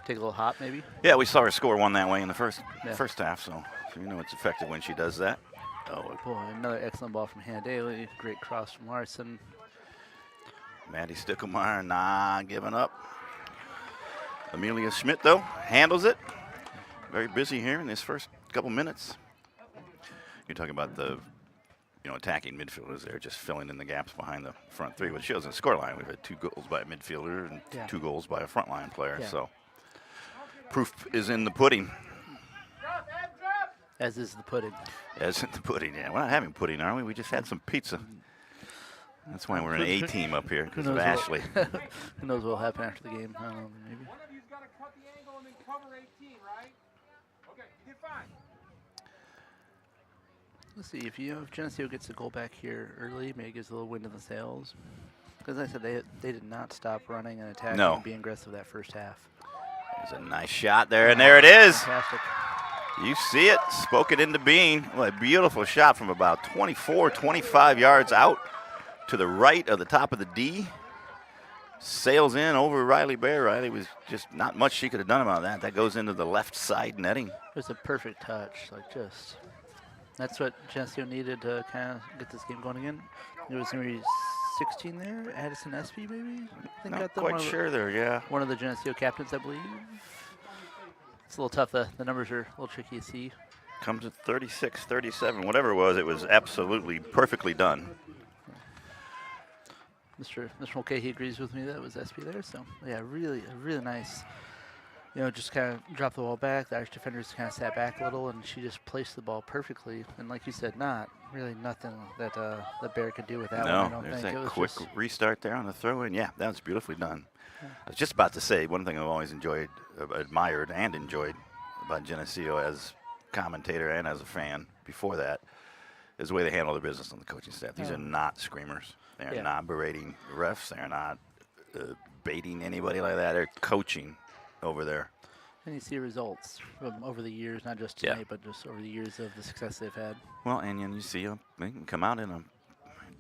take a little hop maybe. Yeah, we saw her score 1 that way in the first half, so it's effective when she does that. Oh boy, another excellent ball from Hannah Daly. Great cross from Larson. Maddie Stickelmeyer not giving up. Amelia Schmidt, though, handles it. Very busy here in this first couple minutes. You're talking about the attacking midfielders there, just filling in the gaps behind the front 3, which shows in the scoreline. We've had 2 goals by a midfielder and 2 goals by a frontline player. Yeah. So proof is in the pudding. As is the pudding. As in the pudding, yeah. We're not having pudding, are we? We just had some pizza. That's why we're an A team up here, because of Ashley. Who knows what will happen after the game? I don't know, maybe. One of you's got to cut the angle and then cover 18, right? Okay, you did fine. Let's see, if Geneseo gets a goal back here early, maybe gives a little wind in the sails. Because like I said, they did not stop running and attacking and being aggressive that first half. There's a nice shot there, and there it is. Fantastic. You see it, spoke it into being. What a beautiful shot from about 24, 25 yards out to the right of the top of the D. Sails in over Riley Bear. Riley was just not much she could have done about that. That goes into the left side netting. It was a perfect touch, that's what Geneseo needed to kind of get this game going again. It was going to be 16 there. Addison Espy, maybe? I think Not quite sure there, yeah. One of the Geneseo captains, I believe. It's a little tough. The numbers are a little tricky to see. Comes at 36, 37, whatever it was absolutely perfectly done. Mr. Mulcahy agrees with me that it was Espy there. So, yeah, really nice. Just kind of dropped the ball back. The Irish defenders kind of sat back a little, and she just placed the ball perfectly. And like you said, not really nothing that the Bear could do with that one, I don't there's think. that It was quick just restart there on the throw-in. Yeah, that was beautifully done. Yeah. I was just about to say, one thing I've always admired and enjoyed about Geneseo as commentator and as a fan before that is the way they handle their business on the coaching staff. These are not screamers. They're not berating refs. They're not baiting anybody like that. They're coaching over there. And you see results from over the years, not just tonight, but just over the years of the success they've had. Well, and you see them, they can come out in a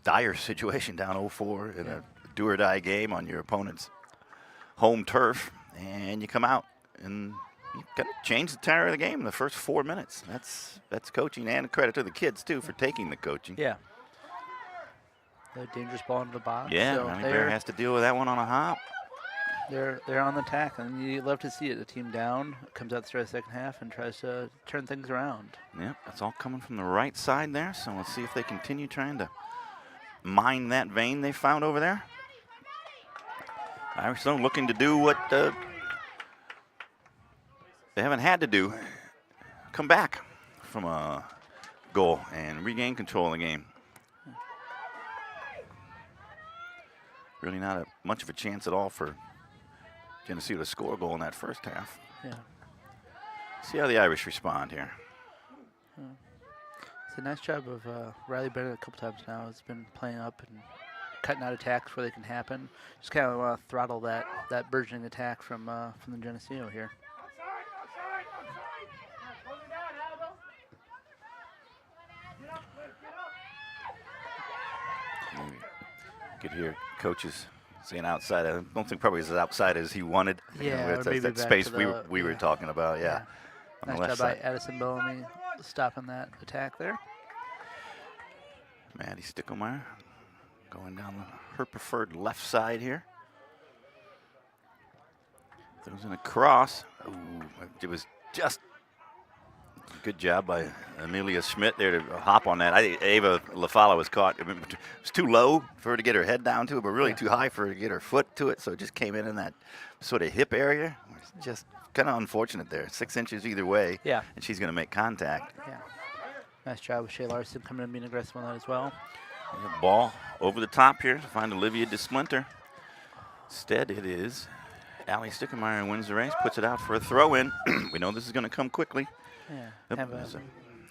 dire situation down 0-4 in a do-or-die game on your opponent's home turf, and you come out and you kind of change the tenor of the game in the first 4 minutes. That's coaching, and credit to the kids, too, for taking the coaching. Yeah. The dangerous ball into the box. Yeah, so Ronnie Bear has to deal with that one on a hop. They're on the attack, and you love to see it. The team down comes out the start of the second half and tries to turn things around. Yep, that's all coming from the right side there. So let's see if they continue trying to mine that vein they found over there. Irish Stone looking to do what they haven't had to do. Come back from a goal and regain control of the game. Really not much of a chance at all for Geneseo to score a goal in that first half. Yeah. See how the Irish respond here. It's a nice job of Riley Bennett a couple times now. Has been playing up and cutting out attacks where they can happen. Just kind of want to throttle that burgeoning attack from the Geneseo here. You could hear coaches saying outside. I don't think probably as outside as he wanted. Yeah, it's or maybe that back space to we were talking about. Yeah. On Nice the left job side. by Addison Bellamy stopping that attack there. Maddie Stickelmeyer going down her preferred left side here. Throws in a cross. Ooh, it was just a good job by Amelia Schmidt there to hop on that. I think Ava LaFala was caught. It was too low for her to get her head down to it, but really too high for her to get her foot to it. So it just came in that sort of hip area. It's just kind of unfortunate there. 6 inches either way. Yeah. And she's going to make contact. Yeah. Nice job with Shea Larson coming in and being aggressive on that as well. Ball over the top here to find Olivia DeSplinter. Instead, it is Allie Stickelmeyer who wins the race, puts it out for a throw-in. We know this is going to come quickly. Yeah. Yep,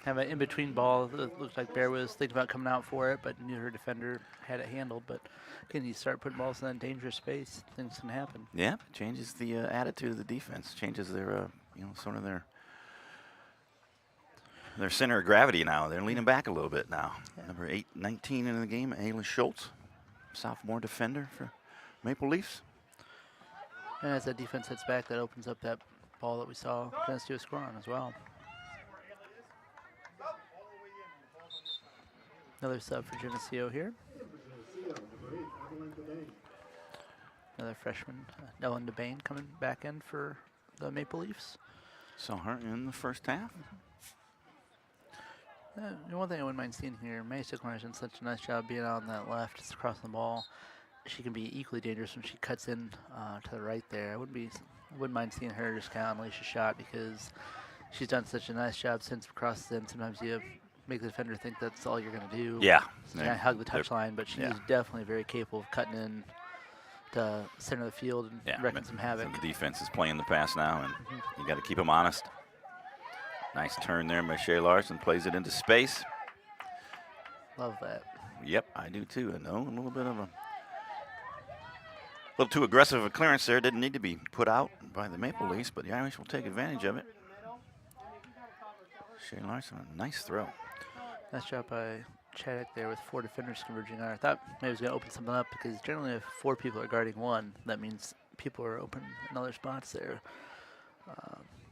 Have an in-between ball. It looked like Bear was thinking about coming out for it, but knew her defender had it handled. But again, you start putting balls in that dangerous space, things can happen. Yeah, it changes the attitude of the defense. Changes their, sort of their center of gravity now. They're leaning back a little bit now. Yeah. Number 19 in the game, Ayla Schultz, sophomore defender for Maple Leafs. And as that defense hits back, that opens up that ball that we saw Geneseo score on as well. Another sub for Geneseo here. Another freshman, Ellen DeBain, coming back in for the Maple Leafs. Saw her in the first half. One thing I wouldn't mind seeing here, May Stickler's done such a nice job being out on that left, just across the ball. She can be equally dangerous when she cuts in to the right there. I wouldn't mind seeing her just kind of unleash a shot because she's done such a nice job since crosses in. Sometimes you make the defender think that's all you're going to do. Yeah. So kind of hug the touchline, but she's definitely very capable of cutting in to center of the field and wrecking some havoc. So the defense is playing the pass now, and you got to keep them honest. Nice turn there by Shea Larson, plays it into space. Love that. Yep, I do too. I know a little bit of a little too aggressive of a clearance there. Didn't need to be put out by the Maple Leafs, but the Irish will take advantage of it. Shea Larson, a nice throw. Nice job by Chaddock there with 4 defenders converging on. I thought maybe it was going to open something up because generally if 4 people are guarding one, that means people are open in other spots there.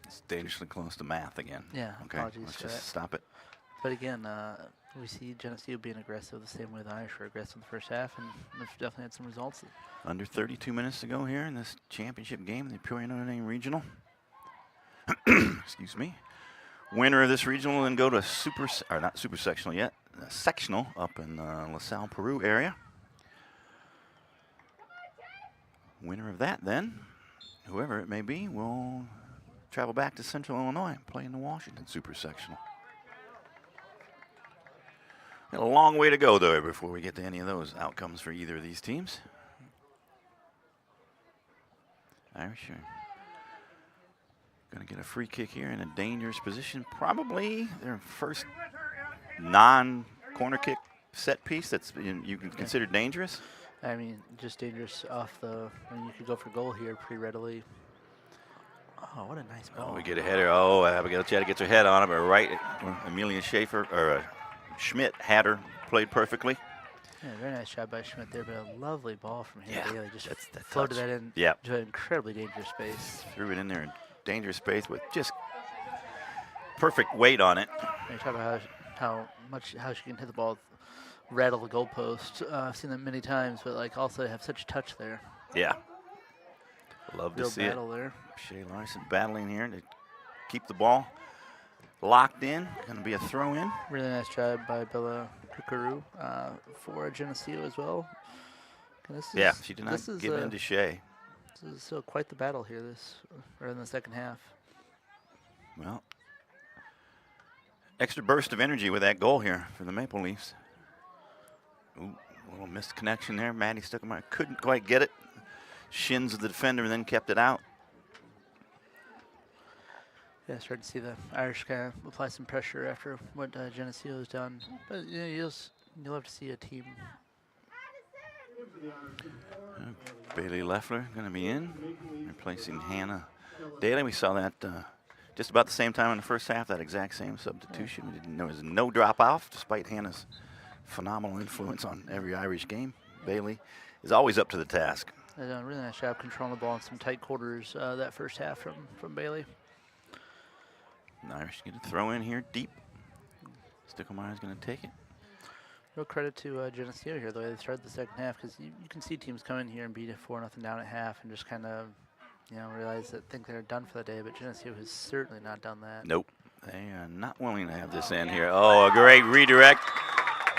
It's dangerously close to math again. Yeah, okay, apologies let's for just that. stop it. But again, we see Geneseo being aggressive the same way the Irish were aggressive in the first half, and they've definitely had some results. Under 32 minutes to go here in this championship game, the Peoria Notre Dame Regional. Excuse me. Winner of this regional will then go to not super sectional yet, sectional up in LaSalle, Peru area. Winner of that then, whoever it may be, will travel back to Central Illinois and play in the Washington Super Sectional. Got a long way to go though before we get to any of those outcomes for either of these teams. Irish are going to get a free kick here in a dangerous position. Probably their first non-corner kick set piece that's you can consider dangerous. I mean, just dangerous off the. I mean, you could go for goal here pretty readily. Oh, what a nice ball! Oh, we get a header. Oh, Abigail Chaddock gets her head on it, but right, Amelia Schaefer or Schmidt had her played perfectly. Yeah, very nice job by Schmidt there, but a lovely ball from him. Daly just floated touch. That in to an incredibly dangerous space. Threw it in there in dangerous space with just perfect weight on it. And you talk about how she can hit the ball rattle the goalpost. I've seen them many times, but like also have such touch there. Yeah. Love to Real see it. battle there. Shea Larson battling here to keep the ball locked in. Going to be a throw in. Really nice job by Bella Kukuru for Geneseo as well. And this is, Yeah, she did not this is, give in to Shea. This is quite the battle here. Right in the second half. Well, extra burst of energy with that goal here for the Maple Leafs. Ooh, a little missed connection there. Maddie Stuckemeyer couldn't quite get it. Shins of the defender and then kept it out. Yeah, starting to see the Irish kind of apply some pressure after what Geneseo has done. But you know, you'll have to see a team. Bailey Leffler going to be in, replacing Hannah Daly. We saw that just about the same time in the first half, that exact same substitution. There was no drop off, despite Hannah's phenomenal influence on every Irish game. Bailey is always up to the task. They done a really nice job controlling the ball in some tight quarters that first half from Bailey. The Irish get a throw in here deep. Stuckemeyer is going to take it. Real credit to Geneseo here, the way they started the second half, because you can see teams come in here and beat it 4-0 down at half and just kind of, realize that think they're done for the day. But Geneseo has certainly not done that. Nope, they are not willing to have this end here. Oh, a great redirect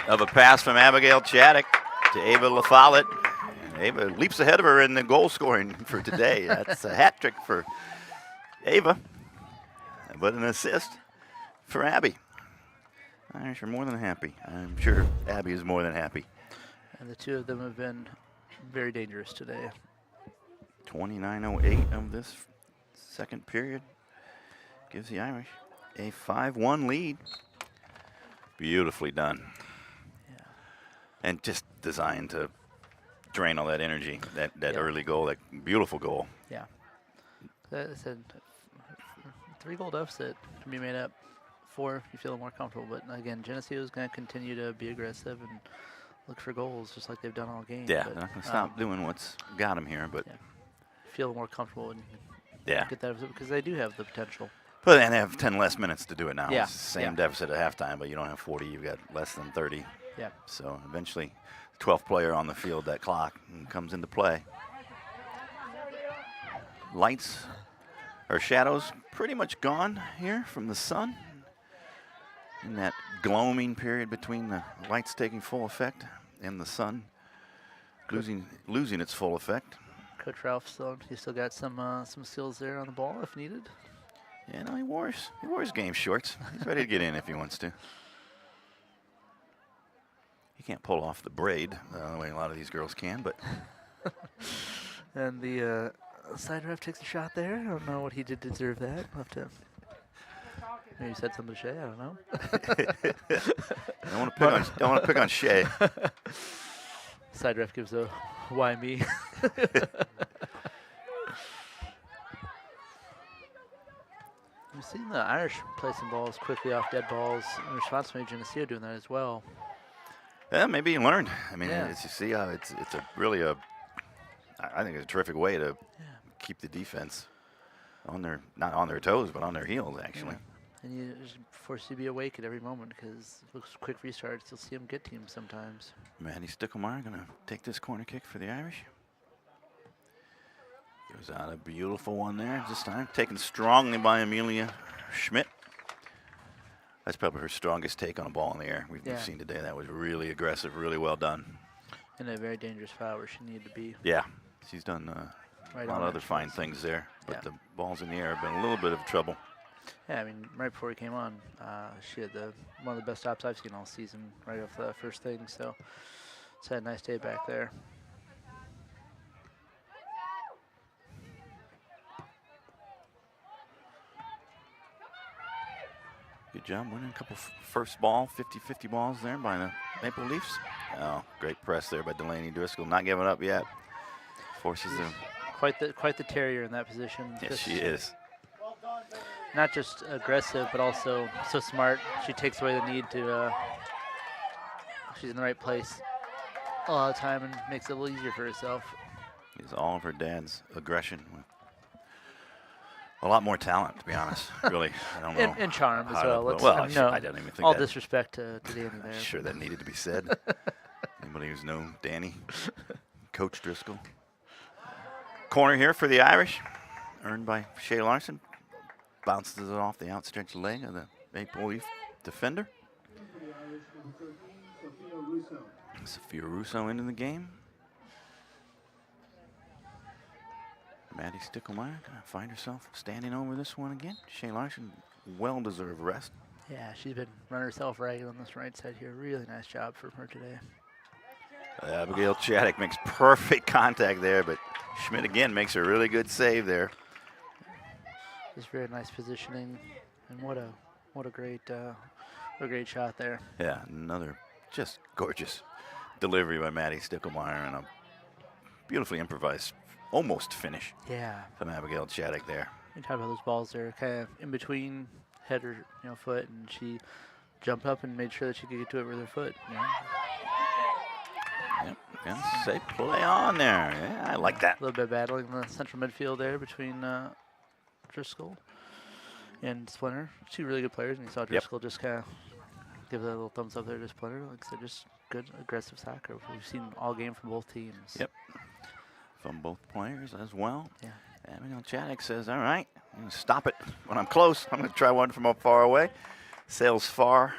of a pass from Abigail Chaddock to Ava LaFollette. And Ava leaps ahead of her in the goal scoring for today. That's a hat trick for Ava, but an assist for Abby. Irish are more than happy. I'm sure Abby is more than happy. And the two of them have been very dangerous today. 29:08 of this second period gives the Irish a 5-1 lead. Beautifully done. Yeah. And just designed to drain all that energy, that Yeah. early goal, that beautiful goal. Yeah. I said 3-goal deficit can be made up. 4 if you feel more comfortable. But again, Geneseo is going to continue to be aggressive and look for goals just like they've done all game. Yeah, but, they're not going to stop doing what's got them here, but yeah. Feel more comfortable and yeah. get that because they do have the potential. But then they have 10 less minutes to do it now. Yeah, It's the same yeah. deficit at halftime, but you don't have 40, you've got less than 30. Yeah. So eventually, the 12th player on the field, that clock comes into play. Lights or shadows pretty much gone here from the sun. In that gloaming period between the lights taking full effect and the sun losing its full effect. Coach Ralph still got some skills there on the ball if needed. Yeah, no, he wore his game shorts. He's ready to get in if he wants to. He can't pull off the braid the way a lot of these girls can, but And the side ref takes a shot there. I don't know what he did to deserve that. We'll have to maybe said something to Shea. I don't know. don't want to pick on Shea. Side ref gives a why me. We've seen the Irish play some balls quickly off dead balls. In response to Geneseo doing that as well. Yeah, maybe he learned. I mean, Yeah. as you see how it's I think it's a terrific way to keep the defense not on their toes, but on their heels, actually. Yeah. And you just force you to be awake at every moment because those quick restarts, you'll see them get teams sometimes. Maddie Stuckemeyer going to take this corner kick for the Irish. Goes out a beautiful one there this time. Taken strongly by Amelia Schmidt. That's probably her strongest take on a ball in the air we've seen today. That was really aggressive, really well done. In a very dangerous foul where she needed to be. Yeah, she's done Right a lot on of other that fine choice. things there. But Yeah. the balls in the air have been a little bit of trouble. Yeah, I mean, right before he came on, she had one of the best stops I've seen all season right off the first thing. So it's had a nice day back there. Good job winning a couple first ball, 50-50 balls there by the Maple Leafs. Oh, great press there by Delaney Driscoll. Not giving up yet. Forces them. Quite the terrier in that position. Yes, Just she is. not just aggressive, but also so smart. She takes away the need to. She's in the right place a lot of the time and makes it a little easier for herself. It's all of her dad's aggression A lot more talent, to be honest. Really, I don't know. And charm as how to well. put- Let's, well, I mean, no, I don't even think all that. disrespect to Danny there. Sure, that needed to be said. Anybody who's known Danny, Coach Driscoll. Corner here for the Irish, earned by Shea Larson. Bounces it off the outstretched leg of the Maple Leaf defender. Sophia Russo into the game. Maddie Sticklemeyer gonna find herself standing over this one again. Shea Larson, well-deserved rest. Yeah, she's been running herself ragged on this right side here. Really nice job from her today. Abigail Chaddock makes perfect contact there, but Schmidt again makes a really good save there. Just very nice positioning, and what a great shot there. Yeah, another just gorgeous delivery by Maddie Sticklemeyer and a beautifully improvised almost finish Yeah. from Abigail Chaddock there. You talk about those balls there, kind of in between head or foot, and she jumped up and made sure that she could get to it with her foot. Yep, and say play on there. Yeah, I like that. A little bit battling the central midfield there between Driscoll and Splinter. Two really good players, and you saw Driscoll just kind of give that a little thumbs up there to Splinter. Like I said, just good aggressive soccer. We've seen all game from both teams. Yep, from both players as well. Yeah. Abigail Chaddock says, all right, I'm going to stop it when I'm close. I'm going to try one from up far away. Sails far,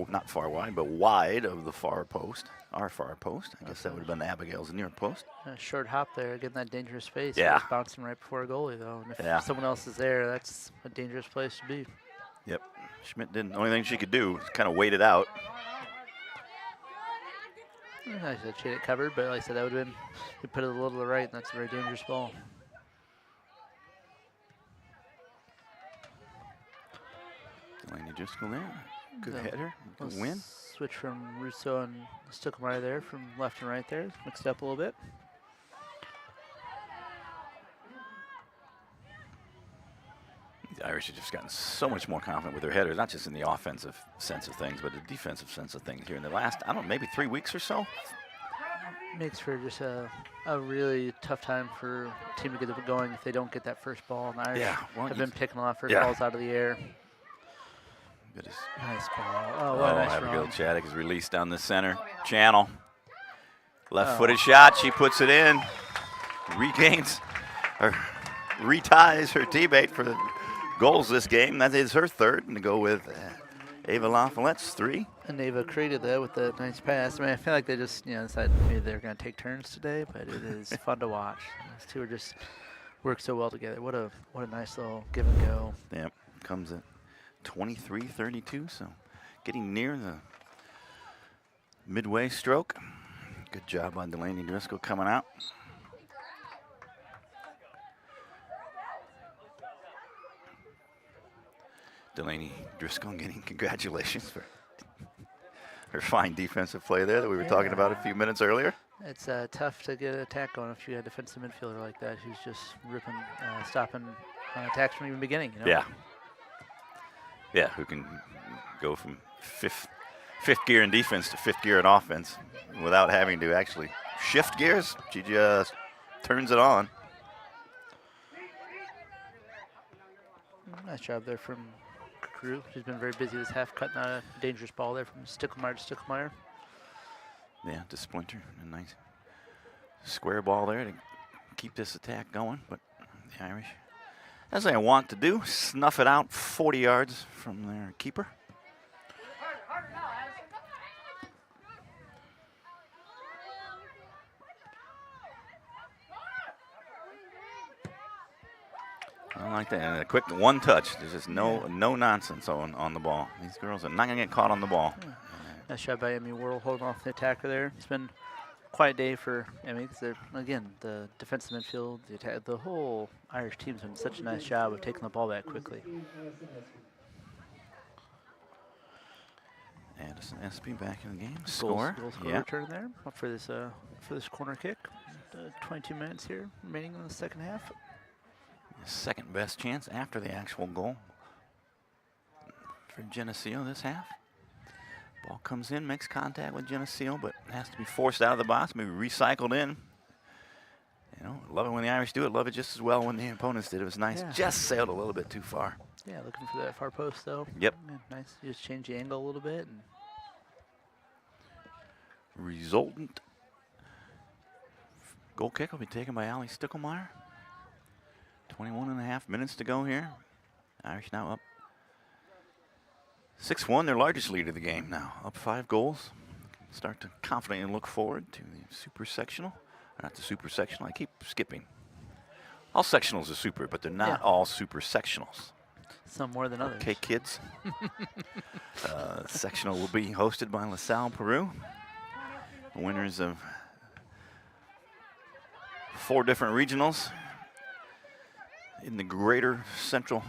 not far wide, but wide of the far post, our far post. I guess that would have been Abigail's near post. A short hop there, getting that dangerous space. Yeah. Just bouncing right before a goalie, though. And if Yeah. someone else is there, that's a dangerous place to be. Yep, Schmidt didn't. The only thing she could do was kind of wait it out. I said she had it covered, but like I said, that would have been, you put it a little to the right, and that's a very dangerous ball. Delaney Driscoll there. Good So, header, good Let's win. switch from Russo and Sticklemeyer there, from left and right there. Mixed up a little bit. The Irish have just gotten so much more confident with their headers, not just in the offensive sense of things, but the defensive sense of things here in the last, I don't know, maybe 3 weeks or so. Makes for just a really tough time for a team to get it going if they don't get that first ball. And the Irish Yeah, well, have you- been picking a lot of first yeah. balls out of the air. Good as Nice ball. Oh, what a nice Abigail run. Chaddock is released down the center channel. Left-footed Oh. shot, she puts it in. Regains, or reties her teammate for the goals this game. That is her third, and to go with Ava LaFollette's 3. And Ava created that with a nice pass. I mean, I feel like they just, decided maybe they're going to take turns today, but it is fun to watch. These two are just work so well together. What a nice little give and go. Yep, comes at 23-32, so getting near the midway stroke. Good job on Delaney Driscoll coming out. Delaney Driscoll getting congratulations for her fine defensive play there that we were talking about a few minutes earlier. It's tough to get an attack going if you had a defensive midfielder like that who's just ripping, stopping attacks from even beginning. Yeah. Yeah, who can go from fifth gear in defense to fifth gear in offense without having to actually shift gears. She just turns it on. Nice job there from Crew. She's been very busy this half, cutting a dangerous ball there from Sticklemeyer to Sticklemeyer. Yeah, to Splinter. A nice square ball there to keep this attack going. But the Irish, as they want to do, snuff it out 40 yards from their keeper. I like that. And a quick one touch. There's just no nonsense on the ball. These girls are not going to get caught on the ball. Nice job by Emmy Worrell holding off the attacker there. It's been a quiet day for Emmy because, again, the defensive midfield, the attack, the whole Irish team's done such a nice job of taking the ball back quickly. Addison Espy back in the game. Goal Score. score return there up for this corner kick. 22 minutes here remaining in the second half. Second best chance after the actual goal for Geneseo this half. Ball comes in, makes contact with Geneseo, but has to be forced out of the box, maybe recycled in. You know, love it when the Irish do it. Love it just as well when the opponents did. It was nice. Yeah. Just sailed a little bit too far. Yeah, looking for that far post though. Yep. Yeah, nice. You just change the angle a little bit. And Resultant goal kick will be taken by Ali Stickelmeyer. 21.5 minutes to go here. Irish now up 6-1, their largest lead of the game now. Up 5 goals. Start to confidently look forward to the super sectional. Not the super sectional, I keep skipping. All sectionals are super, but they're not all super sectionals. some more than others. Okay, kids. Sectional will be hosted by LaSalle, Peru. The winners of 4 different regionals in the greater central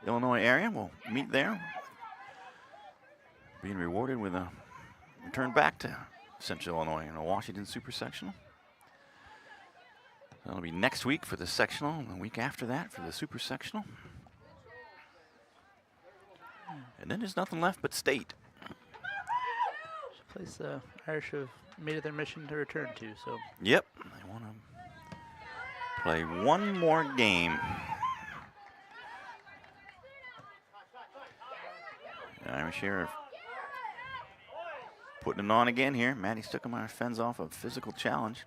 Illinois area will meet there, being rewarded with a return back to Central Illinois in a Washington Super Sectional. That'll be next week for the sectional, and the week after that for the Super Sectional. And then there's nothing left but state. Place the Irish have made it their mission to return to. So. Yep, they want to play one more game. The Irish here are putting it on again here. Maddie Stuckemeyer fends off a physical challenge.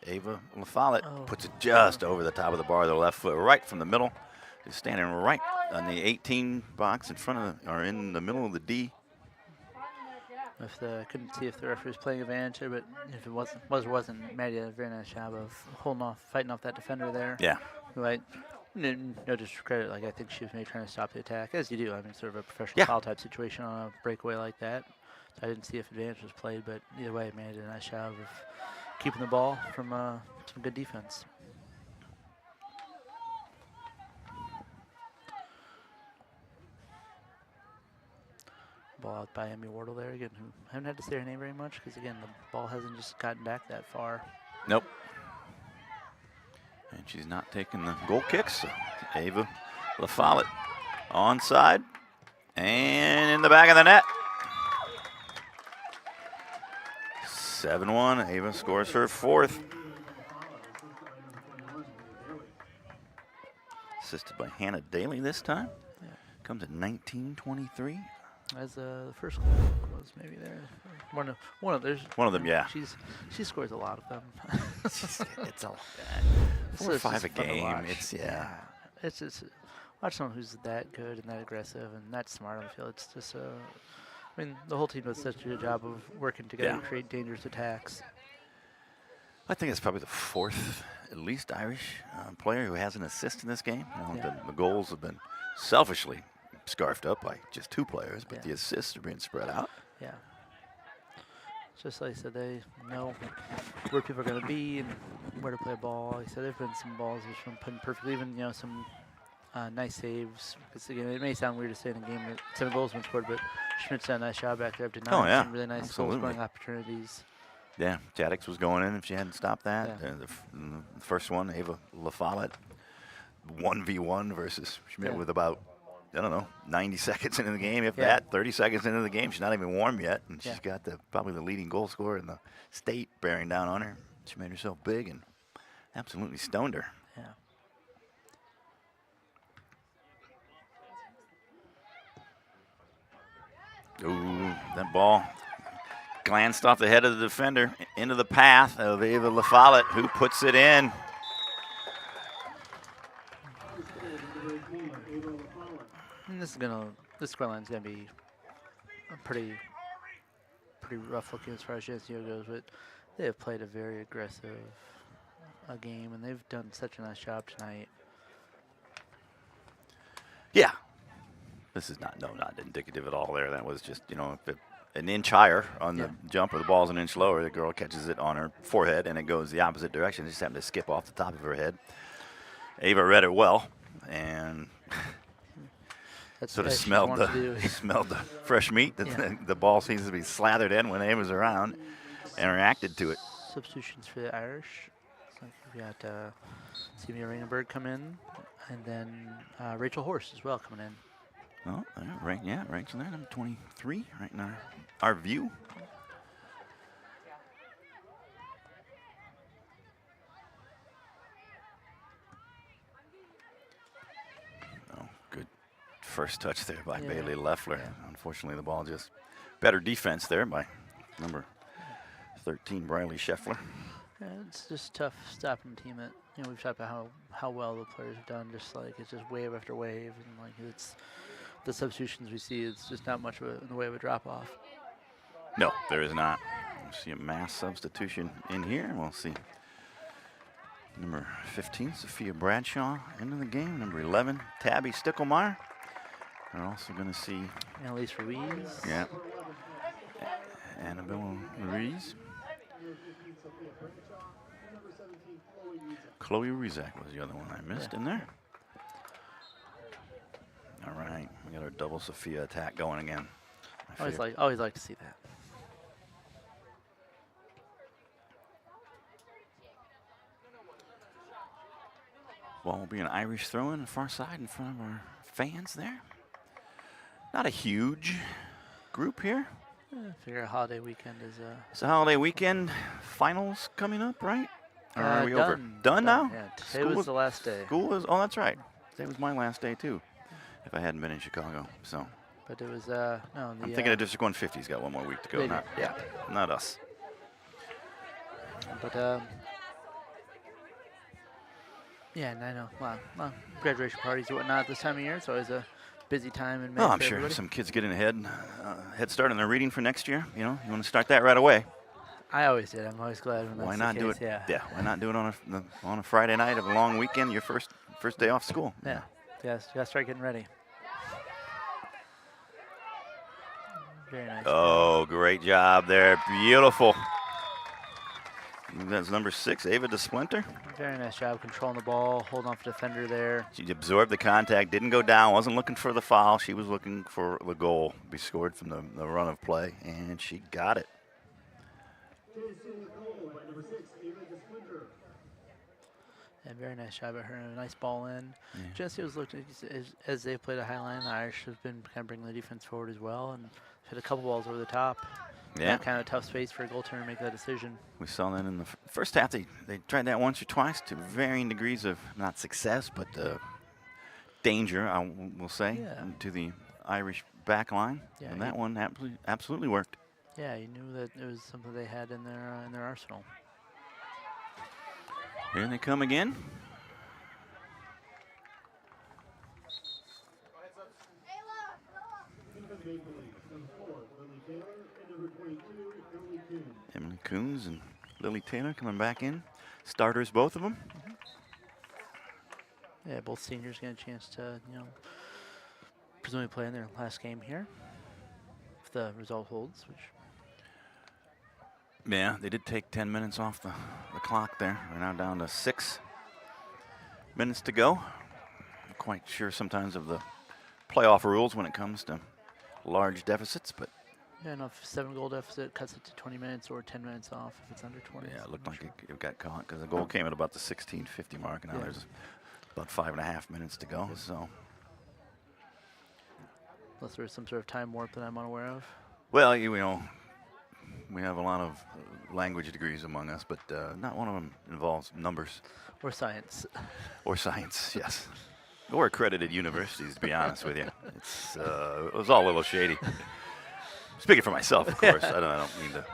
Ava LaFollette puts it just over the top of the bar, the left foot, right from the middle. She's standing right on the 18 box in front of, or in the middle of the D. If I couldn't see if the referee was playing advantage there, but if it wasn't, Maddie did a very nice job of fighting off that defender there. Yeah. Right. No discredit, like I think she was maybe trying to stop the attack, as you do. I mean, sort of a professional foul type situation on a breakaway like that. So I didn't see if advantage was played, but either way, Maddie did a nice job of keeping the ball from some good defense. Ball out by Emmy Wardle there again, who I haven't had to say her name very much because again the ball hasn't just gotten back that far. Nope. And she's not taking the goal kicks. So Ava LaFollette onside and in the back of the net. 7-1. Ava scores her 4th. Assisted by Hannah Daly this time. Yeah. Comes at 19:23. As the first goal was maybe there. One of them, yeah. She scores a lot of them. It's a 4 or 5 a game. It's It's just watch someone who's that good and that aggressive and that smart on the field. It's just I mean, the whole team does such a good job of working together to create dangerous attacks. I think it's probably the 4th, at least, Irish player who has an assist in this game. You know, the goals have been selfishly scarfed up by just 2 players, but the assists are being spread out. Yeah. Just like I said, they know where people are going to be and where to play ball. Like I said, there have been some balls which have been put in perfectly, even some nice saves. Because again, it may sound weird to say in a game that 7 goals have been scored, but Schmidt's done a nice job back there of denying some really nice goal-scoring opportunities. Yeah, Jaddix was going in if she hadn't stopped that. Yeah. The first one, Ava LaFollette, 1v1 versus Schmidt with about, I don't know, 90 seconds into the game, if that, 30 seconds into the game. She's not even warm yet, and she's got probably the leading goal scorer in the state bearing down on her. She made herself big and absolutely stoned her. Yeah. Ooh, that ball glanced off the head of the defender into the path of Ava LaFollette, who puts it in. And this scoreline's gonna be a pretty rough looking as far as Geneseo goes, but they have played a very aggressive game, and they've done such a nice job tonight. Yeah, this is not indicative at all. There, that was just an inch higher on the jump, or the ball's an inch lower. The girl catches it on her forehead, and it goes the opposite direction. It just happened to skip off the top of her head. Ava read it well, and sort of smelled the fresh meat that the ball seems to be slathered in when Ava's around, and reacted to it. Substitutions for the Irish. So we got Sylvia Rainenberg come in, and then Rachel Horst as well coming in. Oh, Rachel there, number 23, right in our view. first touch there by Yeah. Bailey Leffler. Yeah. Unfortunately, the ball just better defense there by number 13, Briley Scheffler. Yeah, it's just tough stopping a team that, we've talked about how well the players have done. Just like it's just wave after wave, and like it's the substitutions we see. It's just not much in the way of a drop off. No, there is not. We'll see a mass substitution in here. We'll see number 15, Sophia Bradshaw, into the game. Number 11, Tabby Stickelmeyer. We're also going to see Annalise Ruiz. Yeah. Annabelle Ruiz. Chloe Rizak was the other one I missed in there. All right, we got our double Sophia attack going again. Always like to see that. Ball will be an Irish throw in the far side in front of our fans there. Not a huge group here. I figure a holiday weekend is It's a holiday weekend. Finals coming up, right? Or are we done. over? Done now? Yeah, today was the last day. School was. Oh, that's right. Today was my last day too. If I hadn't been in Chicago, so. But it was no. I'm thinking of District 150's got one more week to go. They Not, do, yeah. Not us. But yeah, and I know. Well, graduation parties and whatnot this time of year. It's always a busy time in May. Oh, I'm for sure everybody. some kids getting head start on their reading for next year. You want to start that right away. I always did. I'm always glad when that's Why the not do it? case, Yeah. Why not do it on a Friday night of a long weekend? Your first day off school. Yeah. Yes. You gotta start getting ready. Very nice. Oh, great job there. Beautiful. That's number 6, Ava DeSplinter. Very nice job controlling the ball, holding off the defender there. She absorbed the contact, didn't go down, wasn't looking for the foul. She was looking for the goal to be scored from the run of play, and she got it. Yeah, very nice job at her. A nice ball in. Yeah. Geneseo's looked as they played a high line. The Irish have been kind of bringing the defense forward as well, and hit a couple balls over the top. Yeah. Kind of a tough space for a goaltender to make that decision. We saw that in the first half. They tried that once or twice to varying degrees of not success, but danger, I will say, to the Irish back line. Yeah, And that one absolutely worked. Yeah, you knew that it was something they had in their arsenal. Here they come again. Emily Coons and Lily Taylor coming back in. Starters, both of them. Yeah, both seniors get a chance to, presumably play in their last game here, if the result holds. Which Yeah, they did take 10 minutes off the clock there. We're now down to 6 minutes to go. I'm quite sure sometimes of the playoff rules when it comes to large deficits, but yeah, no, if 7-goal deficit cuts it to 20 minutes or 10 minutes off if it's under 20. yeah, it looked I'm like sure. it got caught because the goal came at about the 16:50 mark, and now Yeah. there's about 5.5 minutes to go. So, Unless there's some sort of time warp that I'm unaware of. well, we have a lot of language degrees among us, but not one of them involves numbers Or science. or science. Yes, or accredited universities. To be honest with you, it was all a little shady. Speaking for myself, of course. I don't mean to.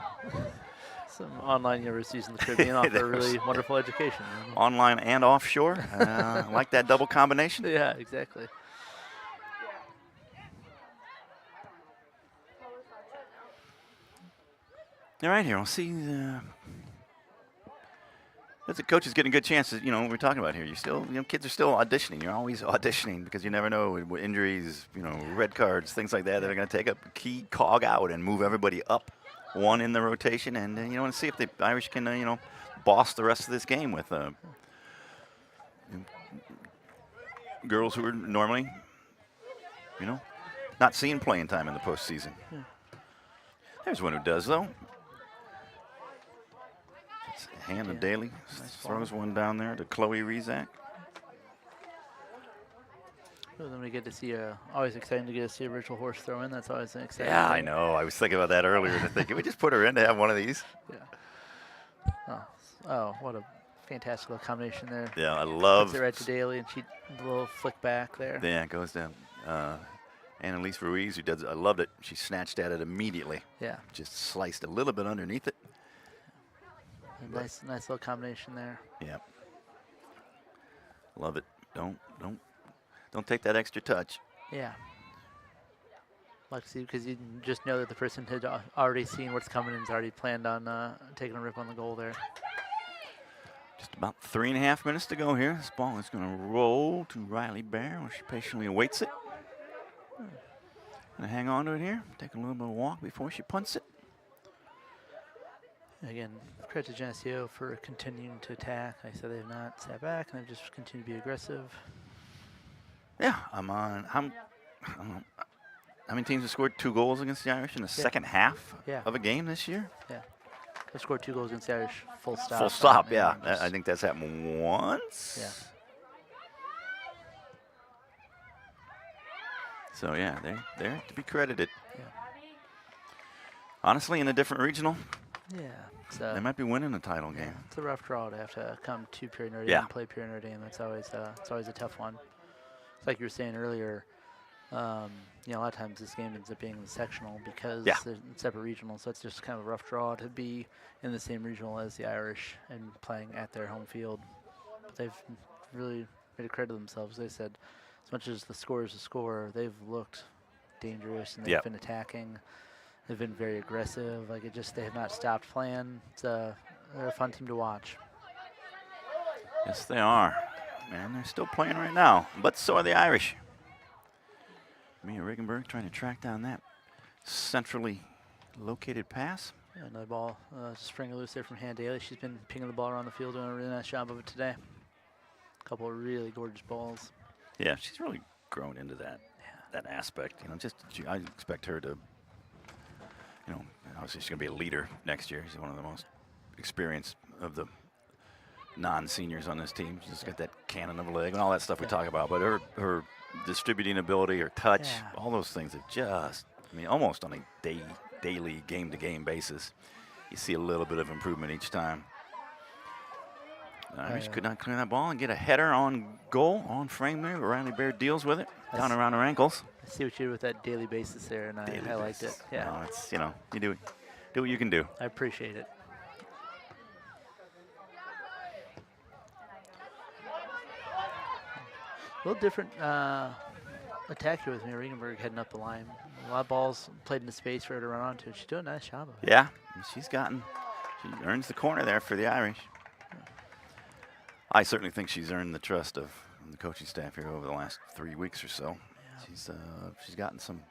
Some online universities in the Caribbean offer really wonderful education. Online and offshore. I like that double combination. Yeah, exactly. All right, here. We'll see. As the coach is getting good chances, we're talking about here. You still, kids are still auditioning. You're always auditioning because you never know with injuries, red cards, things like that. They're going to take a key cog out and move everybody up one in the rotation, and want to see if the Irish can, boss the rest of this game with girls who are normally, not seeing playing time in the postseason. Yeah. There's one who does though. Hannah Daly throws one down there to Chloe Rizak. So then we get to see always exciting to get to see a virtual horse throw in. That's always an exciting. Yeah, thing. I know. I was thinking about that earlier. To think, can we just put her in to have one of these? Yeah. Oh, what a fantastic little combination there. Yeah, I love. Puts it right to Daly, and she a little flick back there. Yeah, it goes down. Annalise Ruiz, who does, I loved it. She snatched at it immediately. Yeah. Just sliced a little bit underneath it. Nice little combination there. Yeah. Love it. Don't take that extra touch. Yeah. Like, see, because you just know that the person had already seen what's coming and has already planned on taking a rip on the goal there. Just about 3.5 minutes to go here. This ball is going to roll to Riley Bear while she patiently awaits it. Going to hang on to it here. Take a little bit of a walk before she punts it. Again, credit to Geneseo for continuing to attack. Like I said, they've not sat back and they've just continued to be aggressive. Yeah, how many teams have scored 2 goals against the Irish in the second half of a game this year? Yeah. They scored 2 goals against the Irish, full stop. Full stop, yeah. I think that's happened once. Yeah. So, yeah, they're to be credited. Yeah. Honestly, in a different regional, Yeah. they might be winning the title game. It's a rough draw to have to come to Pure Notre Dame and play Pure Notre Dame. It's always a tough one. It's like you were saying earlier. You know, a lot of times this game ends up being the sectional because they're separate regionals. So it's just kind of a rough draw to be in the same regional as the Irish and playing at their home field. But they've really made a credit to themselves. They said, as much as the score is a score, they've looked dangerous and they've been attacking. They've been very aggressive. Like they have not stopped playing. They're a fun team to watch. Yes, they are. And they're still playing right now. But so are the Irish. Mia Regenberg trying to track down that centrally located pass. Yeah, another ball just springing loose there from Hannah Daly. She's been pinging the ball around the field, doing a really nice job of it today. A couple of really gorgeous balls. Yeah, she's really grown into that aspect. You know, I expect her to, you know, obviously she's going to be a leader next year. She's one of the most experienced of the non-seniors on this team. She's got that cannon of a leg and all that stuff we talk about. But her distributing ability, her touch, all those things are just, I mean, almost on a daily, game-to-game basis. You see a little bit of improvement each time. Irish could not clear that ball and get a header on goal, on frame there, but Riley Bear deals with it, down around her ankles. I see what you did with that daily basis there, and I liked it. Yeah. No, it's, you know, you do what you can do. I appreciate it. A little different attack here with Mia Regenberg heading up the line. A lot of balls played into space for her to run onto. She's doing a nice job of it. Yeah, she earns the corner there for the Irish. I certainly think she's earned the trust of the coaching staff here over the last 3 weeks or so. Yeah. She's gotten some,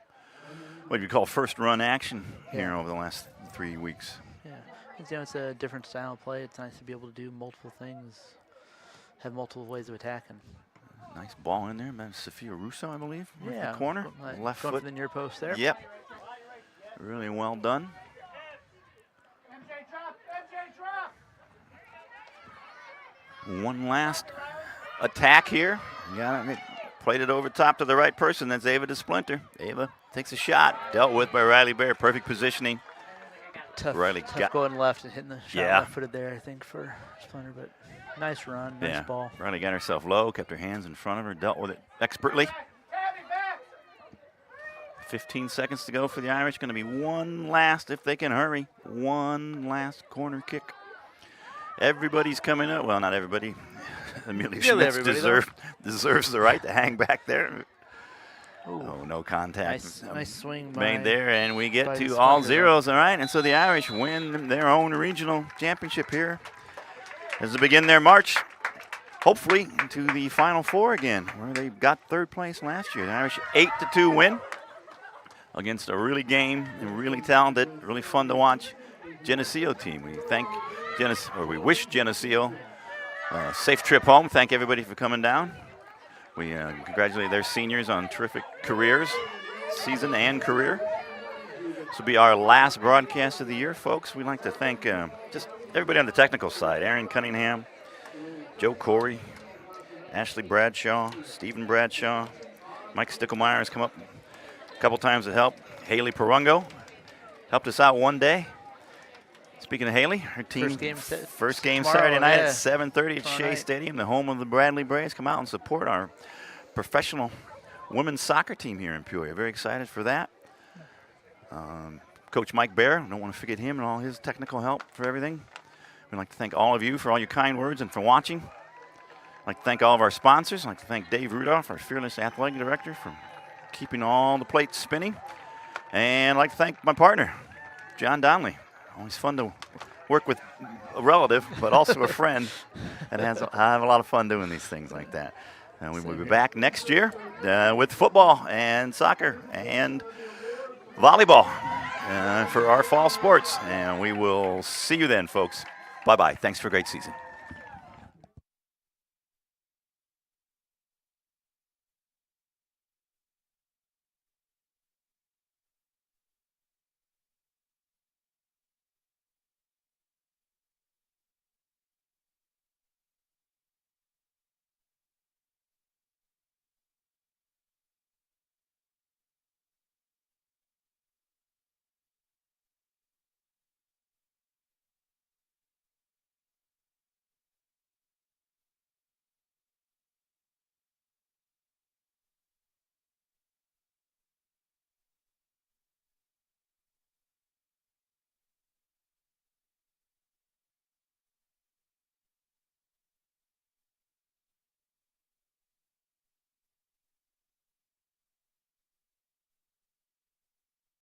what you call first run action here over the last 3 weeks. Yeah, you know, it's a different style of play. It's nice to be able to do multiple things, have multiple ways of attacking. Nice ball in there, man. Sophia Russo, I believe, in the corner, left going foot. For the near post there. Yep, really well done. One last attack here. Got it. Played it over top to the right person. That's Ava DeSplinter. Ava takes a shot. Dealt with by Riley Bear. Perfect positioning. Tough going left and hitting the shot left-footed there, I think, for Splinter. But nice run, nice ball. Riley got herself low, kept her hands in front of her, dealt with it expertly. 15 seconds to go for the Irish. Going to be one last, if they can hurry, one last corner kick. Everybody's coming up. Well, not everybody. Amelia Schmitz deserves the right to hang back there. Ooh. Oh, no contact. Nice swing made there, and we get to all zeros, all right? And so the Irish win their own regional championship here as they begin their march, hopefully, to the Final Four again, where they got third place last year. The Irish 8-2 win against a really game and really talented, really fun to watch Geneseo team. We thank we wish Geneseo a safe trip home. Thank everybody for coming down. We congratulate their seniors on terrific careers, season and career. This will be our last broadcast of the year, folks. We'd like to thank just everybody on the technical side. Aaron Cunningham, Joe Corey, Ashley Bradshaw, Stephen Bradshaw, Mike Stickelmeyer has come up a couple times to help. Haley Perungo helped us out one day. Speaking of Haley, her team first game Saturday night at 7:30 at Shea Stadium, the home of the Bradley Braves. Come out and support our professional women's soccer team here in Peoria. Very excited for that. Coach Mike Bear, I don't want to forget him and all his technical help for everything. We'd like to thank all of you for all your kind words and for watching. I'd like to thank all of our sponsors. I'd like to thank Dave Rudolph, our fearless athletic director, for keeping all the plates spinning. And I'd like to thank my partner, John Donnelly. Always fun to work with a relative, but also a friend. And I have a lot of fun doing these things like that. And we will be back next year with football and soccer and volleyball for our fall sports. And we will see you then, folks. Bye-bye. Thanks for a great season.